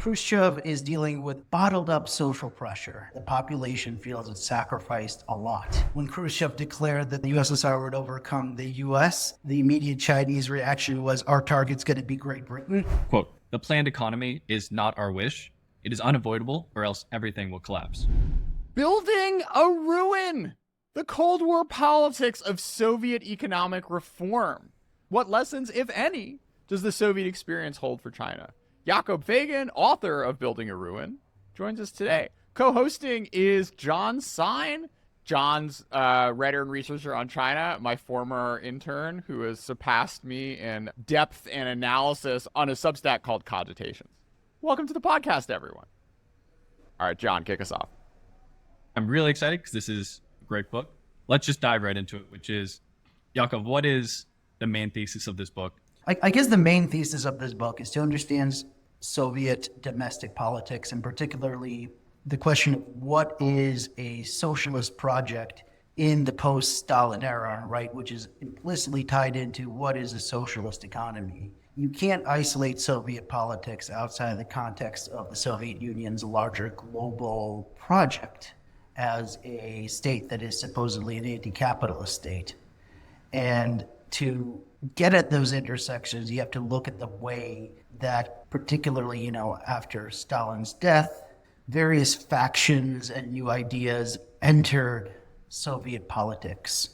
Khrushchev is dealing with bottled up social pressure. The population feels it's sacrificed a lot. When Khrushchev declared that the USSR would overcome the US, the immediate Chinese reaction was, our target's going to be Great Britain. Quote, the planned economy is not our wish. It is unavoidable, or else everything will collapse. Building a ruin. The Cold War politics of Soviet economic reform. What lessons, if any, does the Soviet experience hold for China? Yakov Feygin, author of Building a Ruin, joins us today. Co-hosting is Jon Sine. John's writer and researcher on China, my former intern, who has surpassed me in depth and analysis on a substack called Cogitations. Welcome to the podcast, everyone. All right, John, kick us off. I'm really excited because this is a great book. Let's just dive right into it, which is, Yakov, what is the main thesis of this book? I guess the main thesis of this book is to understand Soviet domestic politics, and particularly the question of what is a socialist project in the post-Stalin era, right, which is implicitly tied into what is a socialist economy. You can't isolate Soviet politics outside of the context of the Soviet Union's larger global project as a state that is supposedly an anti-capitalist state. And to get at those intersections, you have to look at the way that, particularly, after Stalin's death, various factions and new ideas entered Soviet politics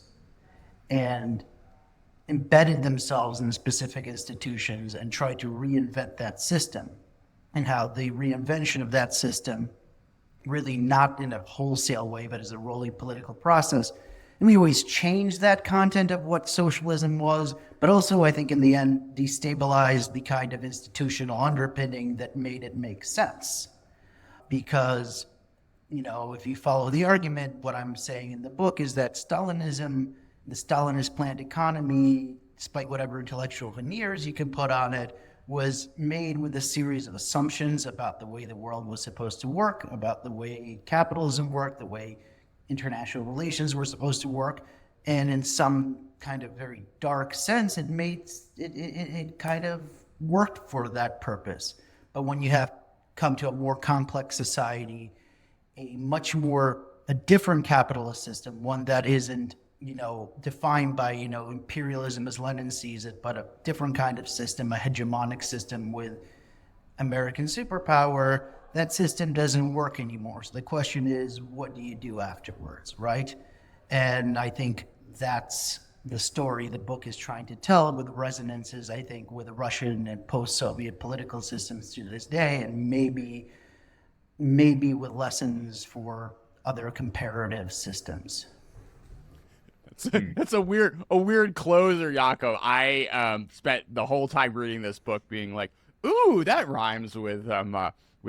and embedded themselves in specific institutions and tried to reinvent that system, and how the reinvention of that system, really not in a wholesale way, but as a rolling political process, and we always changed that content of what socialism was, but also, I think, in the end, destabilized the kind of institutional underpinning that made it make sense. Because, if you follow the argument, what I'm saying in the book is that Stalinism, the Stalinist planned economy, despite whatever intellectual veneers you can put on it, was made with a series of assumptions about the way the world was supposed to work, about the way capitalism worked, the way international relations were supposed to work, and in some kind of very dark sense, it kind of worked for that purpose. But when you have come to a more complex society, a different capitalist system, one that isn't, defined by, imperialism as Lenin sees it, but a different kind of system, a hegemonic system with American superpower, that system doesn't work anymore. So the question is, what do you do afterwards, right? And I think that's the story the book is trying to tell, with resonances, I think, with Russian and post-Soviet political systems to this day, and maybe with lessons for other comparative systems. That's a weird closer, Yakov. I spent the whole time reading this book being like, ooh, that rhymes with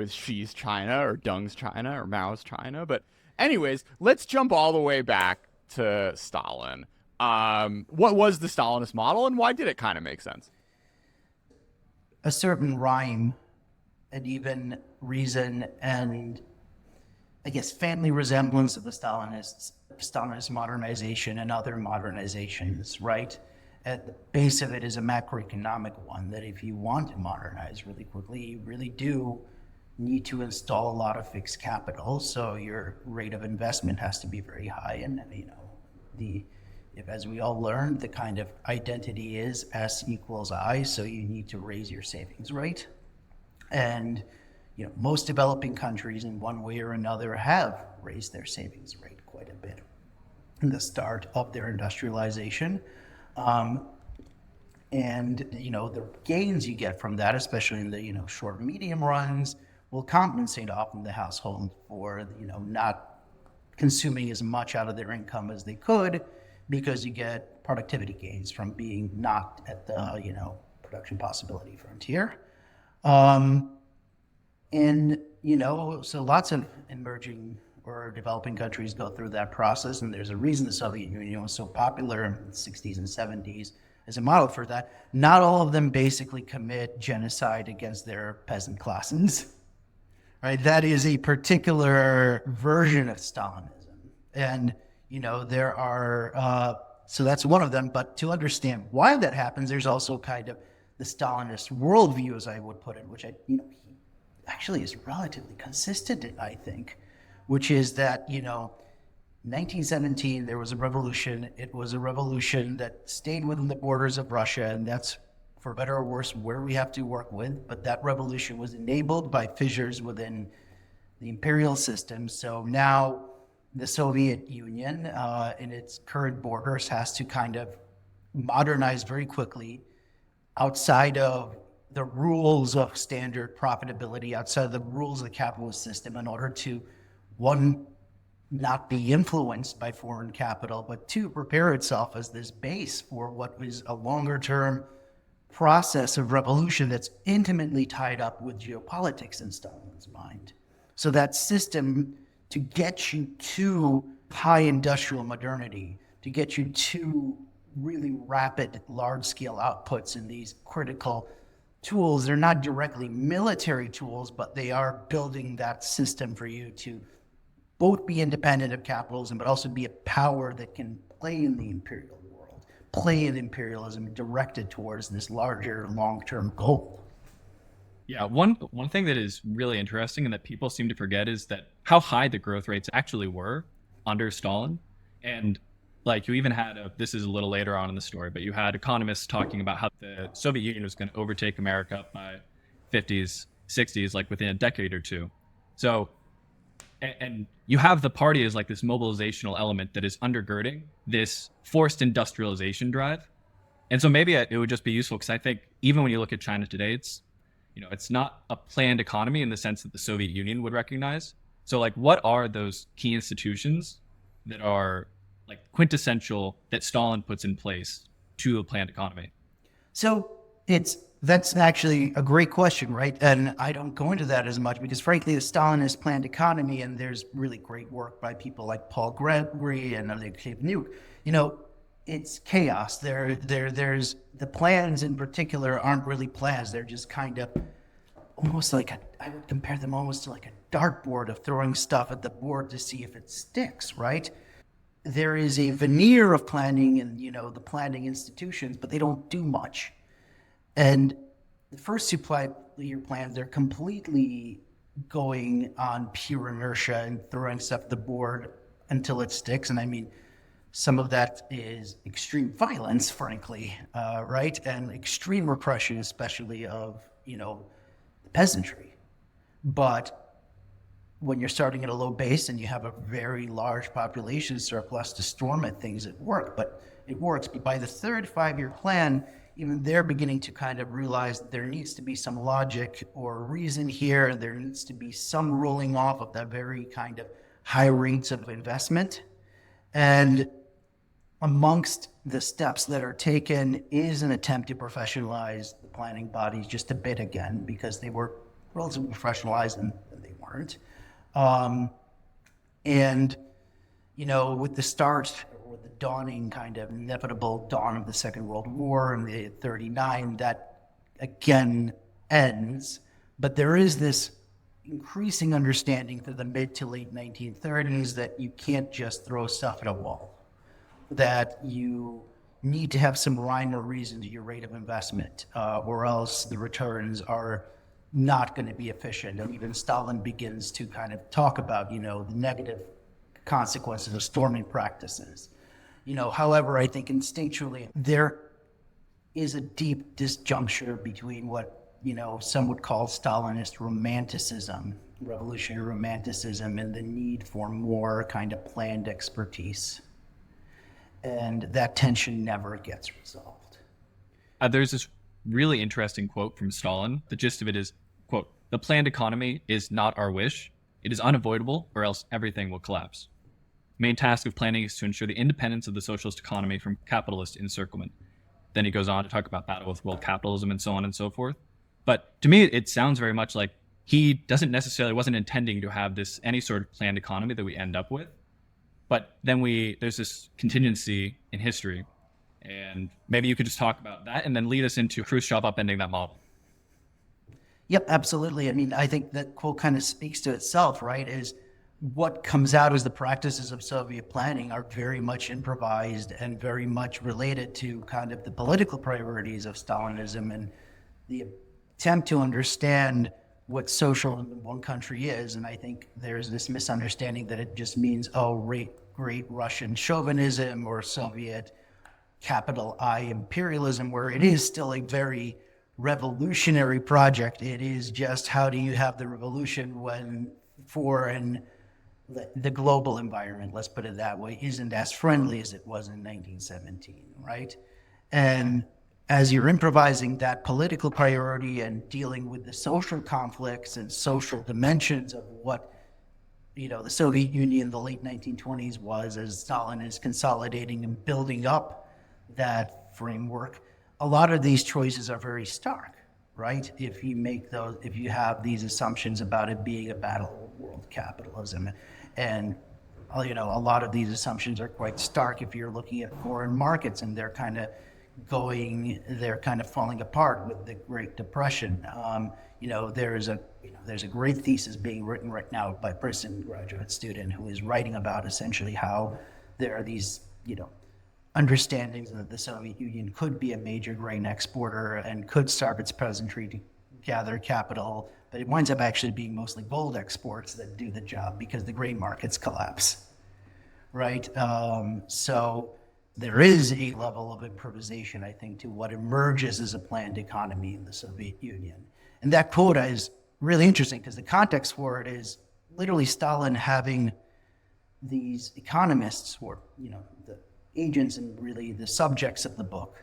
Xi's China or Deng's China or Mao's China. But anyways, let's jump all the way back to Stalin. What was the Stalinist model, and why did it kind of make sense? A certain rhyme and even reason and, I guess, family resemblance of the Stalinist modernization and other modernizations, right? At the base of it is a macroeconomic one, that if you want to modernize really quickly, you really do need to install a lot of fixed capital. So your rate of investment has to be very high. And, if, as we all learned, the kind of identity is S equals I, so you need to raise your savings rate. And, most developing countries in one way or another have raised their savings rate quite a bit in the start of their industrialization. And, the gains you get from that, especially in the, short and medium runs, will compensate often the household for, not consuming as much out of their income as they could, because you get productivity gains from being not at the, production possibility frontier. So lots of emerging or developing countries go through that process, and there's a reason the Soviet Union was so popular in the 60s and 70s as a model for that. Not all of them basically commit genocide against their peasant classes, right? That is a particular version of Stalinism. And, there are, so that's one of them, but to understand why that happens, there's also kind of the Stalinist worldview, as I would put it, which actually is relatively consistent, I think, which is that, 1917, there was a revolution. It was a revolution that stayed within the borders of Russia, and that's, for better or worse, where we have to work with. But that revolution was enabled by fissures within the imperial system. So now the Soviet Union, in its current borders, has to kind of modernize very quickly outside of the rules of standard profitability, outside of the rules of the capitalist system, in order to, one, not be influenced by foreign capital, but two, prepare itself as this base for what was a longer term process of revolution that's intimately tied up with geopolitics in Stalin's mind. So that system, to get you to high industrial modernity, to get you to really rapid, large-scale outputs in these critical tools, they're not directly military tools, but they are building that system for you to both be independent of capitalism, but also be a power that can play in the imperial world, play in imperialism directed towards this larger long-term goal. Yeah, one thing that is really interesting and that people seem to forget is that how high the growth rates actually were under Stalin. And like you even had this is a little later on in the story, but you had economists talking about how the Soviet Union was going to overtake America by 50s, 60s, like within a decade or two. So, and you have the party as like this mobilizational element that is undergirding this forced industrialization drive. And so maybe it would just be useful, because I think even when you look at China today, it's not a planned economy in the sense that the Soviet Union would recognize. So like, what are those key institutions that are like quintessential that Stalin puts in place to a planned economy? So that's actually a great question, right? And I don't go into that as much because, frankly, the Stalinist planned economy, and there's really great work by people like Paul Gregory and Alexei Nuke, it's chaos. There's the plans in particular aren't really plans. They're just kind of almost like I would compare them almost to like a dartboard of throwing stuff at the board to see if it sticks, right? There is a veneer of planning and, the planning institutions, but they don't do much. And the first 2 year plans, they're completely going on pure inertia and throwing stuff at the board until it sticks. And I mean, some of that is extreme violence, frankly, right? And extreme repression, especially of, the peasantry. But when you're starting at a low base and you have a very large population surplus to storm at things, it works. But by the third 5 year plan, even they're beginning to kind of realize that there needs to be some logic or reason here, and there needs to be some rolling off of that very kind of high rates of investment. And amongst the steps that are taken is an attempt to professionalize the planning bodies just a bit again, because they were relatively professionalized and they weren't. And, with the start or the dawning kind of inevitable dawn of the Second World War in the 1939, that again ends. But there is this increasing understanding through the mid to late 1930s that you can't just throw stuff at a wall, that you need to have some rhyme or reason to your rate of investment, or else the returns are not going to be efficient. And even Stalin begins to kind of talk about, the negative consequences of storming practices. However, I think instinctually there is a deep disjuncture between what, some would call Stalinist romanticism, revolutionary romanticism, and the need for more kind of planned expertise. And that tension never gets resolved. There's this really interesting quote from Stalin. The gist of it is, quote, "The planned economy is not our wish. It is unavoidable, or else everything will collapse. The main task of planning is to ensure the independence of the socialist economy from capitalist encirclement." Then he goes on to talk about battle with world capitalism and so on and so forth. But to me, it sounds very much like he wasn't intending to have any sort of planned economy that we end up with. But then there's this contingency in history, and maybe you could just talk about that and then lead us into Khrushchev upending that model. Yep, absolutely. I mean, I think that quote kind of speaks to itself, right? Is what comes out as the practices of Soviet planning are very much improvised and very much related to kind of the political priorities of Stalinism and the attempt to understand what social in one country is. And I think there's this misunderstanding that it just means, oh, great Russian chauvinism or Soviet capital I imperialism, where it is still a very revolutionary project. It is just, how do you have the revolution when the global environment, let's put it that way, isn't as friendly as it was in 1917, right? And as you're improvising that political priority and dealing with the social conflicts and social dimensions of what, the Soviet Union in the late 1920s was, as Stalin is consolidating and building up that framework, a lot of these choices are very stark, right? If you have these assumptions about it being a battle of world capitalism. And a lot of these assumptions are quite stark if you're looking at foreign markets, and they're kind of falling apart with the Great Depression. There's a great thesis being written right now by a Princeton graduate student who is writing about essentially how there are these, understandings that the Soviet Union could be a major grain exporter and could starve its peasantry to gather capital, but it winds up actually being mostly gold exports that do the job because the grain markets collapse, right? So there is a level of improvisation, I think, to what emerges as a planned economy in the Soviet Union. And that quota is really interesting because the context for it is literally Stalin having these economists, or, the agents and really the subjects of the book,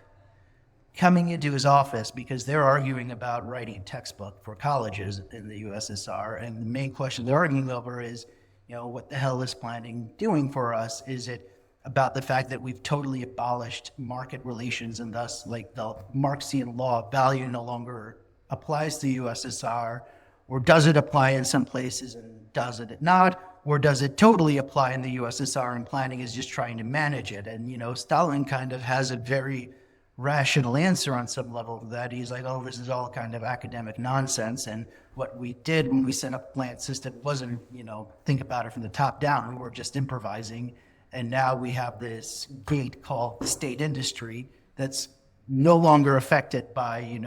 coming into his office because they're arguing about writing a textbook for colleges in the USSR. And the main question they're arguing over is, what the hell is planning doing for us? Is it about the fact that we've totally abolished market relations and thus, like, the Marxian law of value no longer applies to the USSR? Or does it apply in some places and does it not? Or does it totally apply in the USSR and planning is just trying to manage it? And, Stalin kind of has a very rational answer on some level to that. He's like, oh, this is all kind of academic nonsense. And what we did when we set up the plant system wasn't, think about it from the top down. We were just improvising. And now we have this gate called the state industry that's no longer affected by,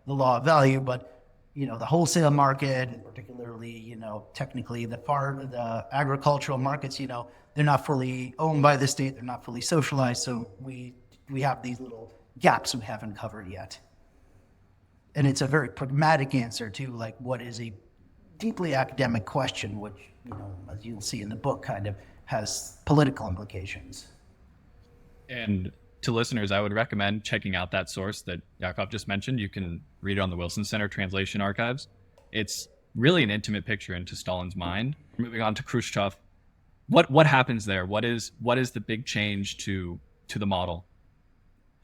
the law of value, but the wholesale market, and particularly, technically the agricultural markets, they're not fully owned by the state, they're not fully socialized. So we have these little gaps we haven't covered yet. And it's a very pragmatic answer to, like, what is a deeply academic question, which, as you'll see in the book, kind of has political implications. And to listeners, I would recommend checking out that source that Yakov just mentioned. You can read it on the Wilson Center Translation Archives. It's really an intimate picture into Stalin's mind. Moving on to Khrushchev, what happens there? What is the big change to the model?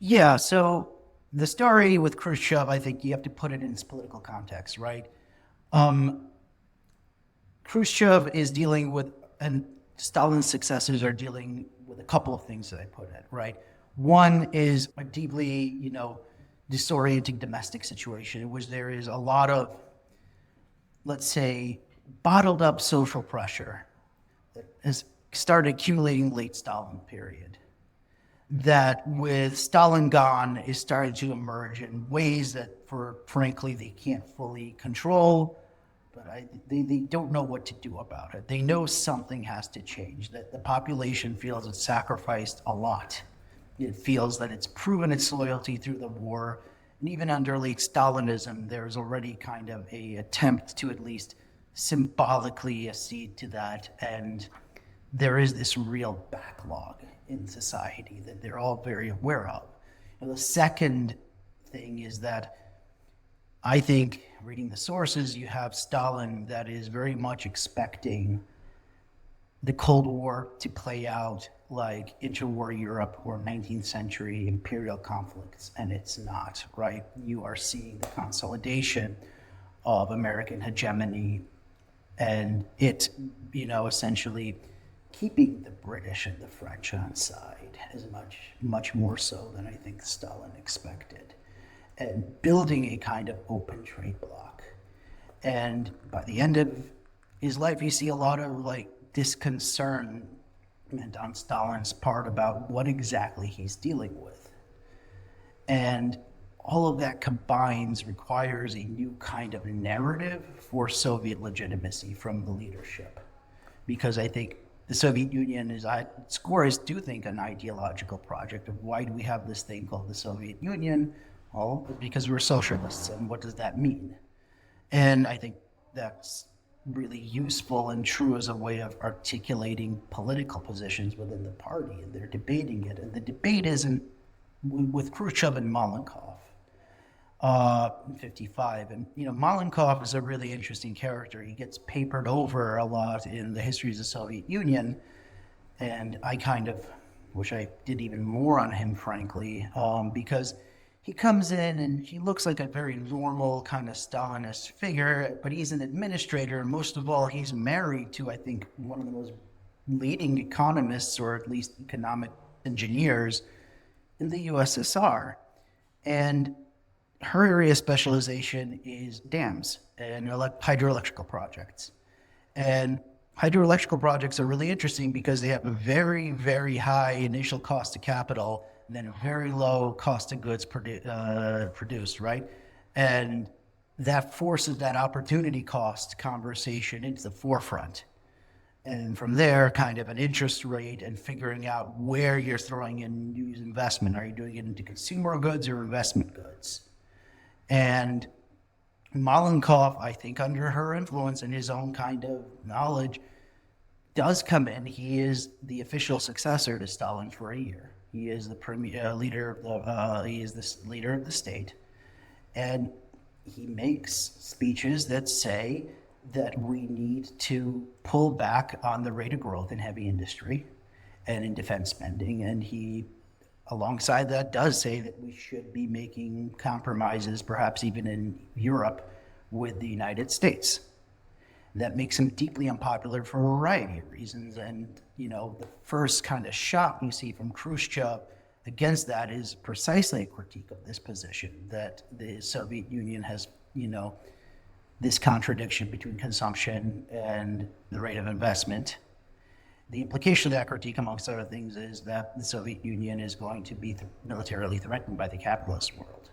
Yeah, so the story with Khrushchev, I think you have to put it in its political context, right? Khrushchev is dealing with, and Stalin's successors are dealing with a couple of things that I put in, right? One is a deeply, disorienting domestic situation in which there is a lot of, let's say, bottled up social pressure that has started accumulating late Stalin period. That with Stalin gone is starting to emerge in ways that, frankly, they can't fully control, but they don't know what to do about it. They know something has to change, that the population feels it's sacrificed a lot. It feels that it's proven its loyalty through the war. And even under late Stalinism, there's already kind of a attempt to at least symbolically accede to that. And there is this real backlog in society that they're all very aware of. And the second thing is that I think, reading the sources, you have Stalin that is very much expecting the Cold War to play out like interwar Europe or 19th century imperial conflicts, and it's not, right? You are seeing the consolidation of American hegemony and it, essentially keeping the British and the French on side as much more so than I think Stalin expected, and building a kind of open trade bloc. And by the end of his life, you see a lot of disconcern on Stalin's part about what exactly he's dealing with. And all of that requires a new kind of narrative for Soviet legitimacy from the leadership. Because I think the Soviet Union is, its core is, do think, an ideological project of why do we have this thing called the Soviet Union? Well, because we're socialists, and what does that mean? And I think that's really useful and true as a way of articulating political positions within the party, and they're debating it. And the debate isn't with Khrushchev and Malenkov in 55. And, Malenkov is a really interesting character. He gets papered over a lot in the histories of the Soviet Union. And I kind of wish I did even more on him, frankly, because he comes in and he looks like a very normal kind of Stalinist figure, but he's an administrator. And most of all, he's married to, I think, one of the most leading economists, or at least economic engineers, in the USSR. And her area of specialization is dams and hydroelectrical projects. And hydroelectrical projects are really interesting because they have a very, very high initial cost of capital and then a very low cost of goods produced, right? And that forces that opportunity cost conversation into the forefront. And from there, kind of an interest rate and figuring out where you're throwing in new investment. Are you doing it into consumer goods or investment goods? And Malenkov, I think under her influence and his own kind of knowledge, does come in. He is the official successor to Stalin for a year. He is the leader of the state. And he makes speeches that say that we need to pull back on the rate of growth in heavy industry and in defense spending. And he, alongside that, does say that we should be making compromises, perhaps even in Europe, with the United States. That makes him deeply unpopular for a variety of reasons. And, the first kind of shot you see from Khrushchev against that is precisely a critique of this position, that the Soviet Union has, this contradiction between consumption and the rate of investment. The implication of that critique, amongst other things, is that the Soviet Union is going to be militarily threatened by the capitalist world.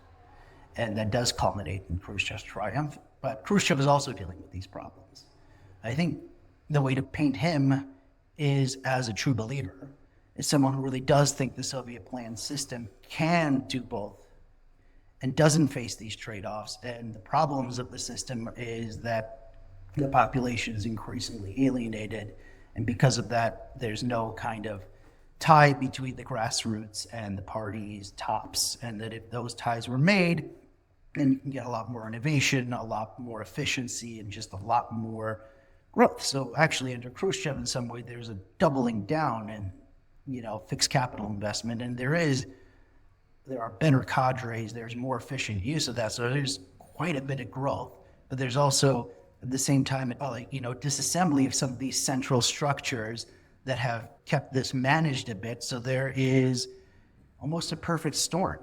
And that does culminate in Khrushchev's triumph. But Khrushchev is also dealing with these problems. I think the way to paint him is as a true believer, as someone who really does think the Soviet plan system can do both and doesn't face these trade-offs. And the problems of the system is that the population is increasingly alienated. And because of that, there's no kind of tie between the grassroots and the party's tops. And that if those ties were made, then you can get a lot more innovation, a lot more efficiency, and just a lot more growth. So actually, under Khrushchev, in some way, there's a doubling down in, fixed capital investment. And there are better cadres, there's more efficient use of that. So there's quite a bit of growth. But there's also, at the same time, disassembly of some of these central structures that have kept this managed a bit. So there is almost a perfect storm.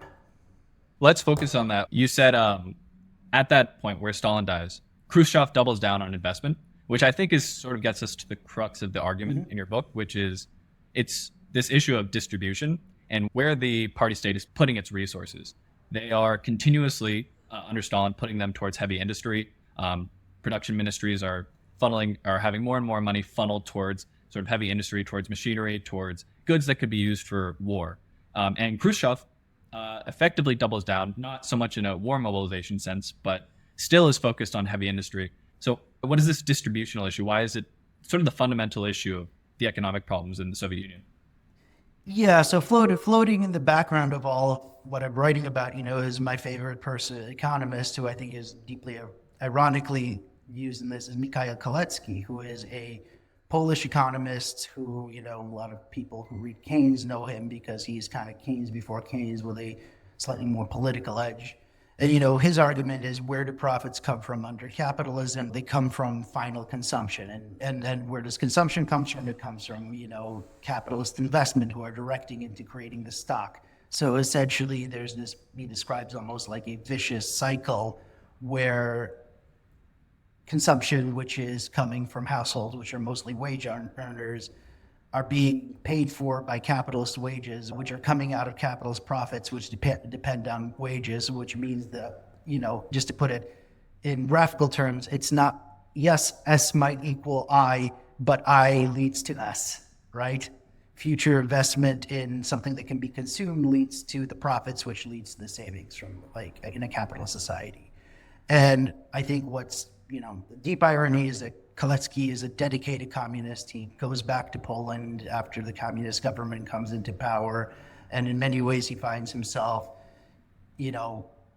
Let's focus on that. You said at that point where Stalin dies, Khrushchev doubles down on investment, which I think is sort of gets us to the crux of the argument in your book, which is it's this issue of distribution and where the party state is putting its resources. They are continuously, under Stalin, putting them towards heavy industry. Production ministries are having more and more money funneled towards sort of heavy industry, towards machinery, towards goods that could be used for war. And Khrushchev effectively doubles down, not so much in a war mobilization sense, but still is focused on heavy industry. So what is this distributional issue? Why is it sort of the fundamental issue of the economic problems in the Soviet Union? Yeah, so floating in the background of all of what I'm writing about, is my favorite economist, who I think is deeply ironically used in this, is Mikhail Kalecki, who is a Polish economist who, a lot of people who read Keynes know him because he's kind of Keynes before Keynes with a slightly more political edge. And, his argument is, where do profits come from under capitalism? They come from final consumption. And then where does consumption come from? It comes from, capitalist investment who are directing into creating the stock. So essentially there's this, he describes almost like a vicious cycle where consumption, which is coming from households, which are mostly wage earners, are being paid for by capitalist wages, which are coming out of capitalist profits, which depend on wages, which means that, just to put it in graphical terms, it's not, yes, S might equal I, but I leads to S, right? Future investment in something that can be consumed leads to the profits, which leads to the savings from in a capitalist society. And I think what's, the deep irony is that Kalecki is a dedicated communist. He goes back to Poland after the communist government comes into power. And in many ways, he finds himself,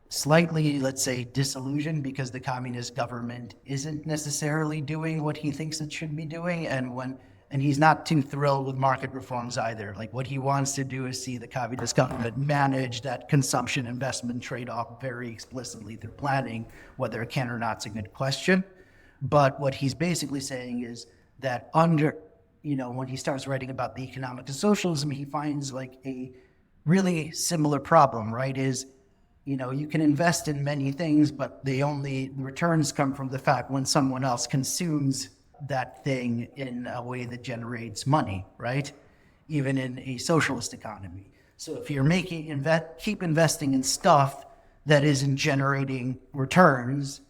slightly, let's say, disillusioned because the communist government isn't necessarily doing what he thinks it should be doing. And he's not too thrilled with market reforms either. Like, what he wants to do is see the communist government manage that consumption investment trade-off very explicitly through planning. Whether it can or not is a good question. But what he's basically saying is that when he starts writing about the economics of socialism, he finds like a really similar problem, right? You can invest in many things, but the returns come from the fact when someone else consumes that thing in a way that generates money, right? Even in a socialist economy. So if you're keep investing in stuff that isn't generating returns,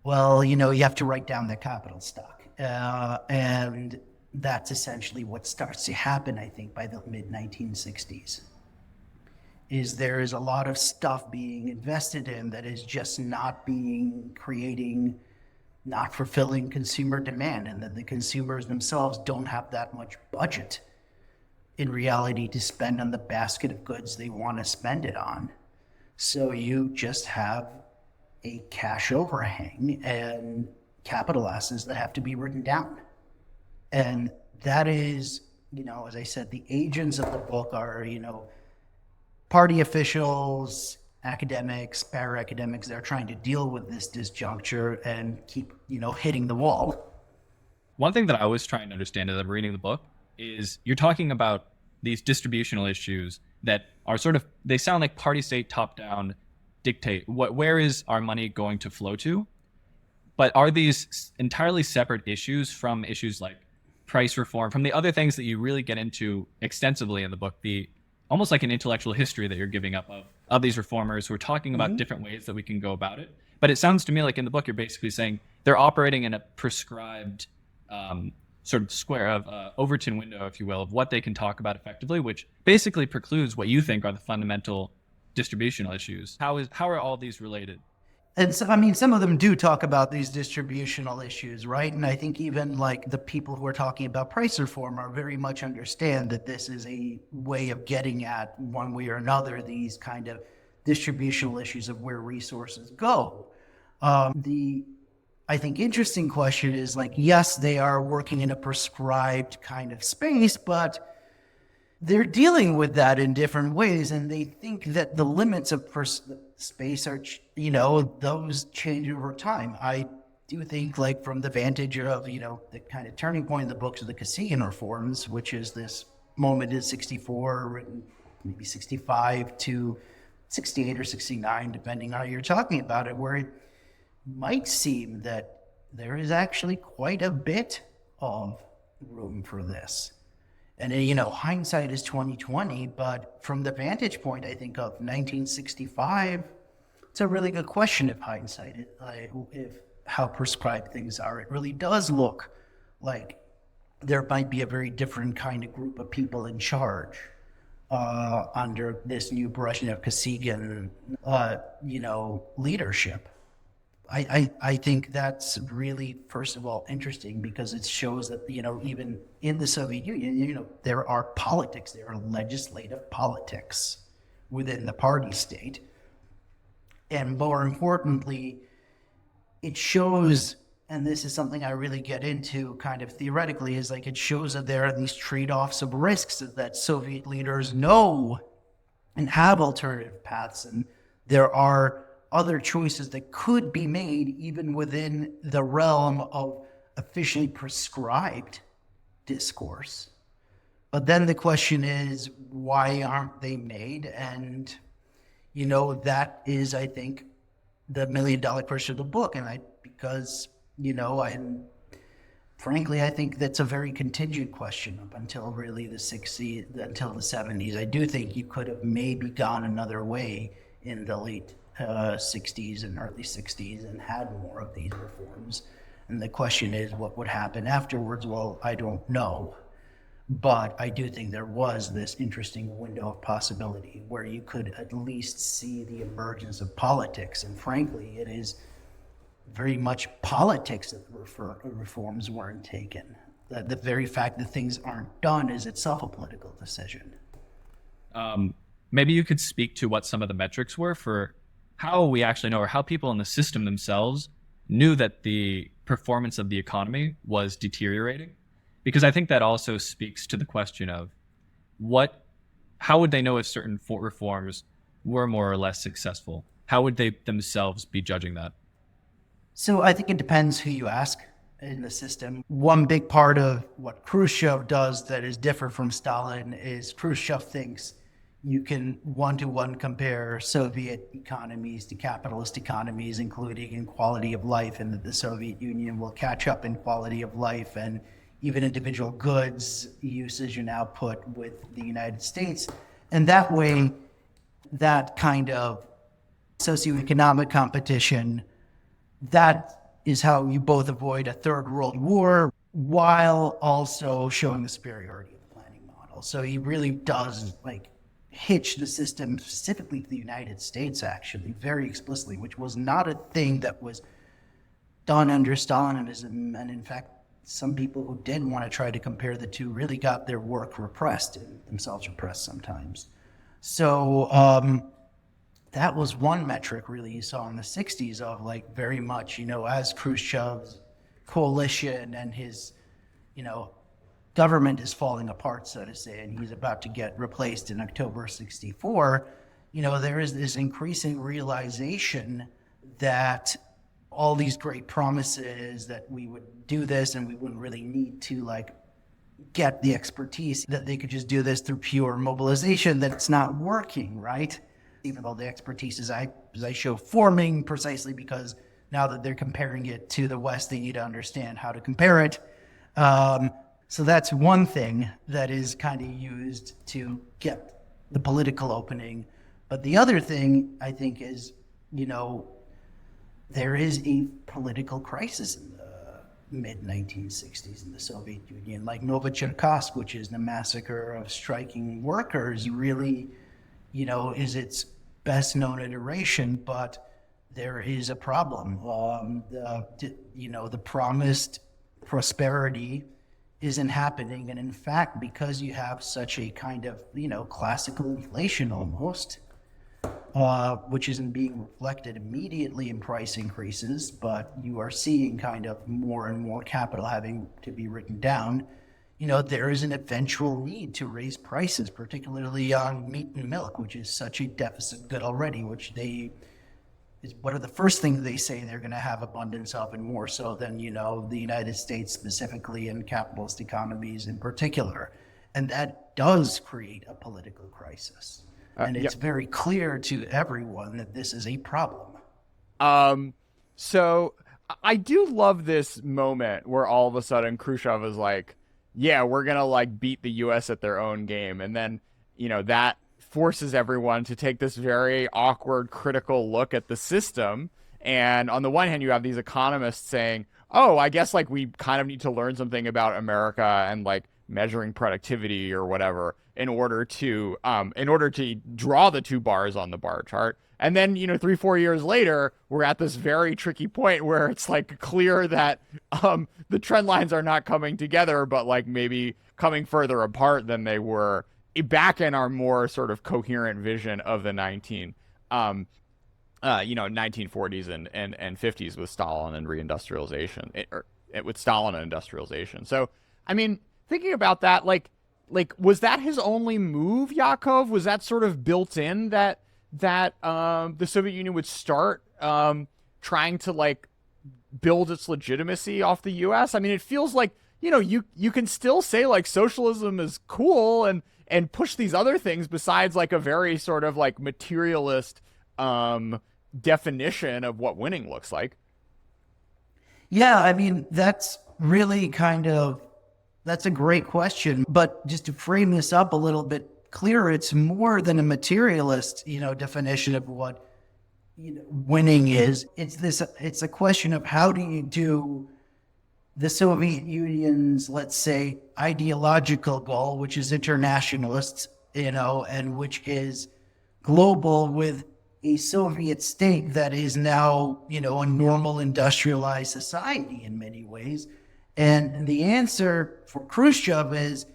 well, you have to write down the capital stock. And that's essentially what starts to happen, I think, by the mid-1960s. There is a lot of stuff being invested in that is just not fulfilling consumer demand, and that the consumers themselves don't have that much budget in reality to spend on the basket of goods they want to spend it on. So you just have a cash overhang and capital assets that have to be written down. And that is, as I said, the agents of the book are, party officials, academics, para-academics. They're trying to deal with this disjuncture and keep, hitting the wall. One thing that I was trying to understand as I'm reading the book is you're talking about these distributional issues that are they sound like party state top-down dictate where is our money going to flow to, but are these entirely separate issues from issues like price reform, from the other things that you really get into extensively in the book, the almost like an intellectual history that you're giving up of these reformers who are talking about different ways that we can go about it. But it sounds to me like in the book you're basically saying they're operating in a prescribed sort of square of Overton window, if you will, of what they can talk about effectively, which basically precludes what you think are the fundamental distributional issues. How are all these related? And so, some of them do talk about these distributional issues, right? And I think even like the people who are talking about price reform are very much understand that this is a way of getting at one way or another these kind of distributional issues of where resources go. I think interesting question is like, yes, they are working in a prescribed kind of space, but they're dealing with that in different ways, and they think that the limits of space are, those change over time. I do think, like, from the vantage of, the kind of turning point in the books of the Kosygin reforms, which is this moment in 64, maybe 65 to 68 or 69, depending on how you're talking about it, where it might seem that there is actually quite a bit of room for this. And, hindsight is 2020, but from the vantage point, I think, of 1965, it's a really good question if hindsight, if how prescribed things are. It really does look like there might be a very different kind of group of people in charge under this new Brezhnev-Kosygin, leadership. I think that's really, first of all, interesting because it shows that, even in the Soviet Union, there are politics, there are legislative politics within the party state. And more importantly, it shows, and this is something I really get into kind of theoretically, is like it shows that there are these trade-offs of risks that Soviet leaders know and have alternative paths, and there are other choices that could be made even within the realm of officially prescribed discourse. But then the question is, why aren't they made? And, that is, I think, the $1 million question of the book. And because, frankly, I think that's a very contingent question up until really the 60s, until the 70s. I do think you could have maybe gone another way in the late 60s and early 60s and had more of these reforms. And the question is, what would happen afterwards? Well, I don't know. But I do think there was this interesting window of possibility where you could at least see the emergence of politics. And frankly, it is very much politics that the reforms weren't taken. The very fact that things aren't done is itself a political decision. Maybe you could speak to what some of the metrics were for how we actually know, or how people in the system themselves knew that the performance of the economy was deteriorating. Because I think that also speaks to the question of how would they know if certain reforms were more or less successful? How would they themselves be judging that? So I think it depends who you ask in the system. One big part of what Khrushchev does that is different from Stalin is Khrushchev thinks you can one-to-one compare Soviet economies to capitalist economies, including in quality of life, and that the Soviet Union will catch up in quality of life and even individual goods usage and output with the United States. And that way, that kind of socioeconomic competition, that is how you both avoid a third world war while also showing the superiority of the planning model. So he really does hitch the system specifically to the United States, actually, very explicitly, which was not a thing that was done under Stalinism. And in fact, some people who did want to try to compare the two really got their work repressed and themselves repressed sometimes. So that was one metric really you saw in the 60s of very much, as Khrushchev's coalition and his, government is falling apart, so to say, and he's about to get replaced in October 64, there is this increasing realization that all these great promises that we would do this and we wouldn't really need to get the expertise, that they could just do this through pure mobilization, that it's not working, right? Even though the expertise is, as I show, forming precisely because now that they're comparing it to the West, they need to understand how to compare it. So that's one thing that is kind of used to get the political opening. But the other thing, I think, is, there is a political crisis in the mid-1960s in the Soviet Union, like Novocherkassk, which is the massacre of striking workers, really, is its best known iteration, but there is a problem. The promised prosperity isn't happening. And in fact, because you have such a kind of, classical inflation almost, which isn't being reflected immediately in price increases, but you are seeing kind of more and more capital having to be written down, there is an eventual need to raise prices, particularly on meat and milk, which is such a deficit good already, which is what are the first things they say they're going to have abundance of, and more so than, the United States specifically and capitalist economies in particular. And that does create a political crisis. And it's very clear to everyone that this is a problem. So I do love this moment where all of a sudden Khrushchev is like, yeah, we're going to beat the US at their own game. And then, that forces everyone to take this very awkward, critical look at the system. And on the one hand, you have these economists saying, oh, I guess we kind of need to learn something about America and measuring productivity or whatever in order to draw the two bars on the bar chart. And then, 3-4 years later, we're at this very tricky point where it's clear that the trend lines are not coming together, but maybe coming further apart than they were back in our more sort of coherent vision of the 1940s and 50s with Stalin and reindustrialization, with Stalin and industrialization. So, I mean, thinking about that, was that his only move, Yakov? Was that sort of built in that the Soviet Union would start trying to build its legitimacy off the U.S.? I mean, it feels like, you can still say socialism is cool and push these other things besides a very sort of materialist definition of what winning looks like. Yeah, I mean, that's really that's a great question. But just to frame this up a little bit clearer, it's more than a materialist, definition of what winning is. It's a question of how do you do the Soviet Union's, let's say, ideological goal, which is internationalist, and which is global, with a Soviet state that is now, a normal industrialized society in many ways. And the answer for Khrushchev is,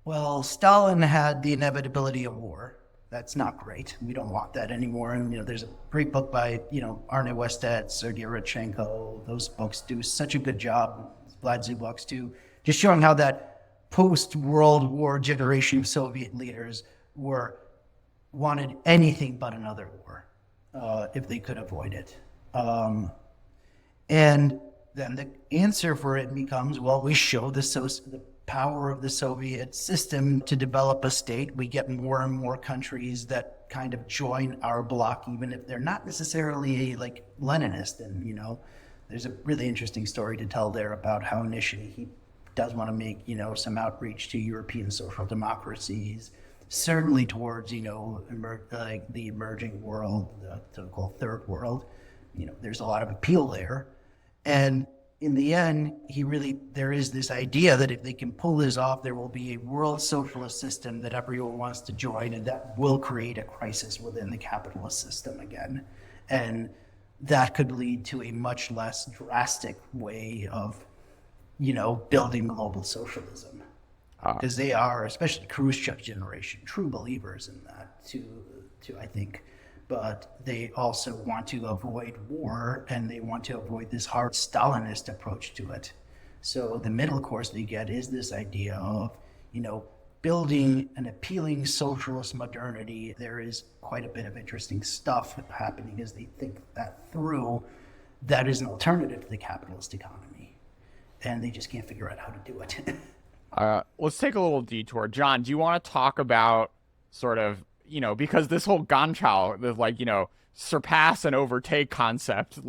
well, Stalin had the inevitability of war. That's not great. We don't want that anymore. And, there's a great book by, Arne Westet, Sergei Rodchenko. Those books do such a good job. Vlad Zubok's too, just showing how that post-World War generation of Soviet leaders wanted anything but another war, if they could avoid it. And then the answer for it becomes, well, we show the power of the Soviet system to develop a state. We get more and more countries that kind of join our bloc, even if they're not necessarily like Leninist. And, there's a really interesting story to tell there about how initially he does want to make, some outreach to European social democracies, certainly towards, the emerging world, the so-called third world. There's a lot of appeal there. And in the end, there is this idea that if they can pull this off, there will be a world socialist system that everyone wants to join, and that will create a crisis within the capitalist system again. And that could lead to a much less drastic way of, building global socialism. Because they are, especially Khrushchev generation, true believers in that too, I think. But they also want to avoid war, and they want to avoid this hard Stalinist approach to it. So the middle course they get is this idea of, building an appealing socialist modernity. There is quite a bit of interesting stuff happening as they think that through. That is an alternative to the capitalist economy. And they just can't figure out how to do it. Let's take a little detour. John, do you want to talk about sort of, because this whole Ganchao, the surpass and overtake concept,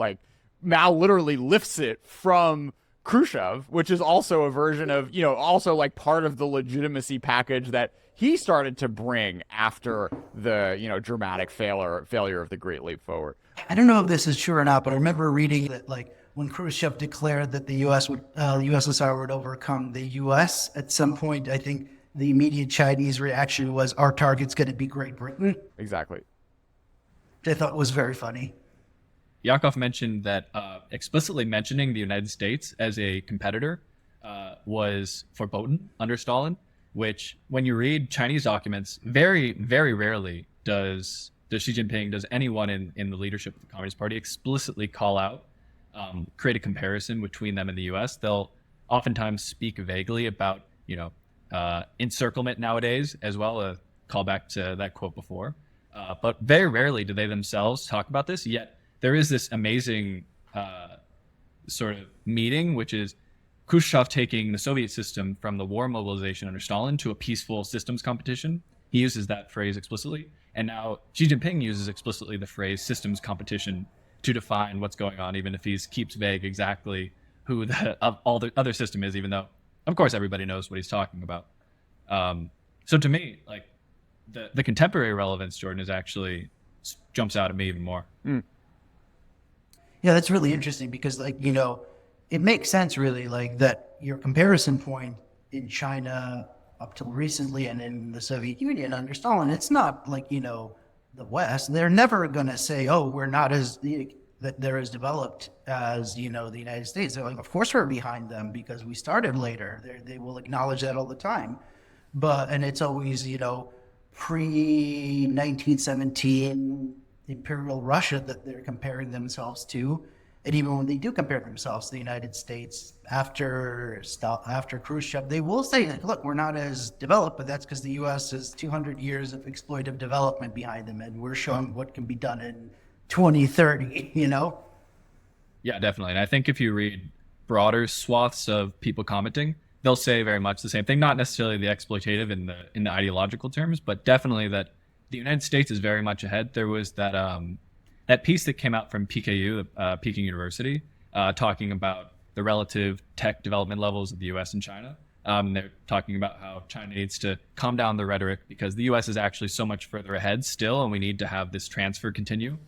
Mao literally lifts it from Khrushchev, which is also a version of, also part of the legitimacy package that he started to bring after the, dramatic failure of the Great Leap Forward. I don't know if this is true or not, but I remember reading that, when Khrushchev declared that the USSR would overcome the US at some point, I think the immediate Chinese reaction was, our target's going to be Great Britain. Exactly. Which I thought was very funny. Yakov mentioned that explicitly mentioning the United States as a competitor was verboten under Stalin, which when you read Chinese documents, very, very rarely does Xi Jinping, does anyone in the leadership of the Communist Party explicitly call out, create a comparison between them and the US. They'll oftentimes speak vaguely about, encirclement nowadays, as well, a callback to that quote before. But very rarely do they themselves talk about this, yet there is this amazing sort of meeting, which is Khrushchev taking the Soviet system from the war mobilization under Stalin to a peaceful systems competition. He uses that phrase explicitly. And now Xi Jinping uses explicitly the phrase systems competition to define what's going on, even if he keeps vague exactly who all the other system is, even though, of course, everybody knows what he's talking about. So to me, the contemporary relevance, Jordan, is actually jumps out at me even more. Mm. Yeah, that's really interesting because, it makes sense really, that your comparison point in China up till recently and in the Soviet Union under Stalin, it's not the West. They're never going to say, oh, we're not that they're as developed as, the United States. They're like, of course we're behind them because we started later. They will acknowledge that all the time. And it's always, pre-1917 Imperial Russia that they're comparing themselves to. And even when they do compare themselves to the United States after Khrushchev, they will say, look, we're not as developed, but that's because the U.S. has 200 years of exploitive development behind them, and we're showing what can be done in 2030, Yeah, definitely. And I think if you read broader swaths of people commenting, they'll say very much the same thing, not necessarily the exploitative in the ideological terms, but definitely that the United States is very much ahead. There was that piece that came out from PKU, Peking University, talking about the relative tech development levels of the US and China. They're talking about how China needs to calm down the rhetoric because the US is actually so much further ahead still, and we need to have this transfer continue.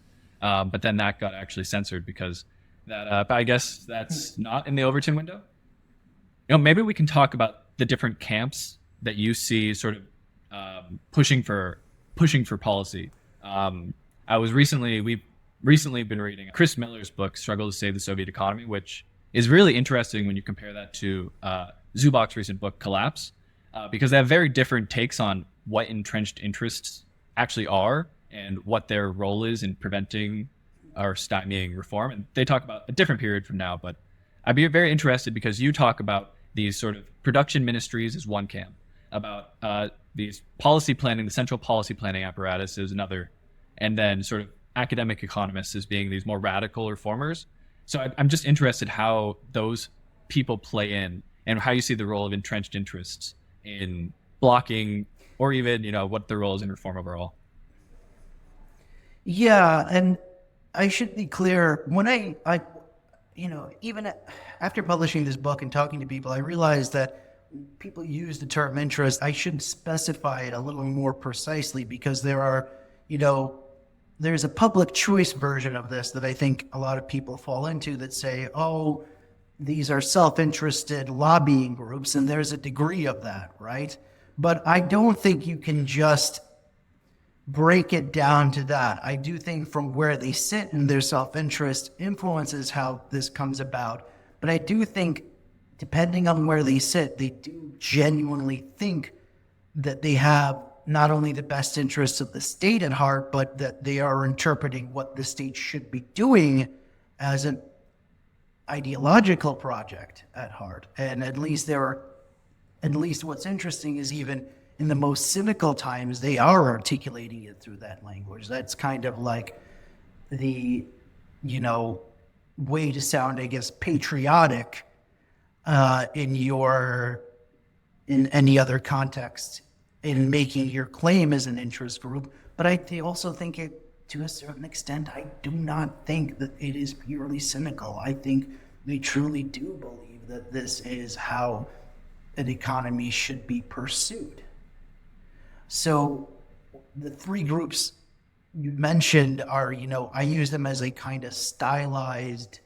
But then that got actually censored because that, I guess that's not in the Overton window. Maybe we can talk about the different camps that you see sort of pushing for policy. We've recently been reading Chris Miller's book, Struggle to Save the Soviet Economy, which is really interesting when you compare that to Zubok's recent book, Collapse, because they have very different takes on what entrenched interests actually are and what their role is in preventing or stymieing reform. And they talk about a different period from now, but I'd be very interested because you talk about these sort of production ministries as one camp, about these policy planning, the central policy planning apparatus is another, and then sort of academic economists as being these more radical reformers. So I'm just interested how those people play in and how you see the role of entrenched interests in blocking or even, what the role is in reform overall. Yeah, and I should be clear, when I even after publishing this book and talking to people, I realized that people use the term interest. I should specify it a little more precisely because there's a public choice version of this that I think a lot of people fall into that say, oh, these are self-interested lobbying groups, and there's a degree of that, right? But I don't think you can just break it down to that. I do think from where they sit in their self-interest influences how this comes about. But I do think, depending on where they sit, they do genuinely think that they have not only the best interests of the state at heart, but that they are interpreting what the state should be doing as an ideological project at heart. And at least what's interesting is even in the most cynical times, they are articulating it through that language. That's kind of like the, way to sound, I guess, patriotic in any other context in making your claim as an interest group. But I also think it, to a certain extent, I do not think that it is purely cynical. I think they truly do believe that this is how an economy should be pursued. So the three groups you mentioned are, I use them as a kind of stylized,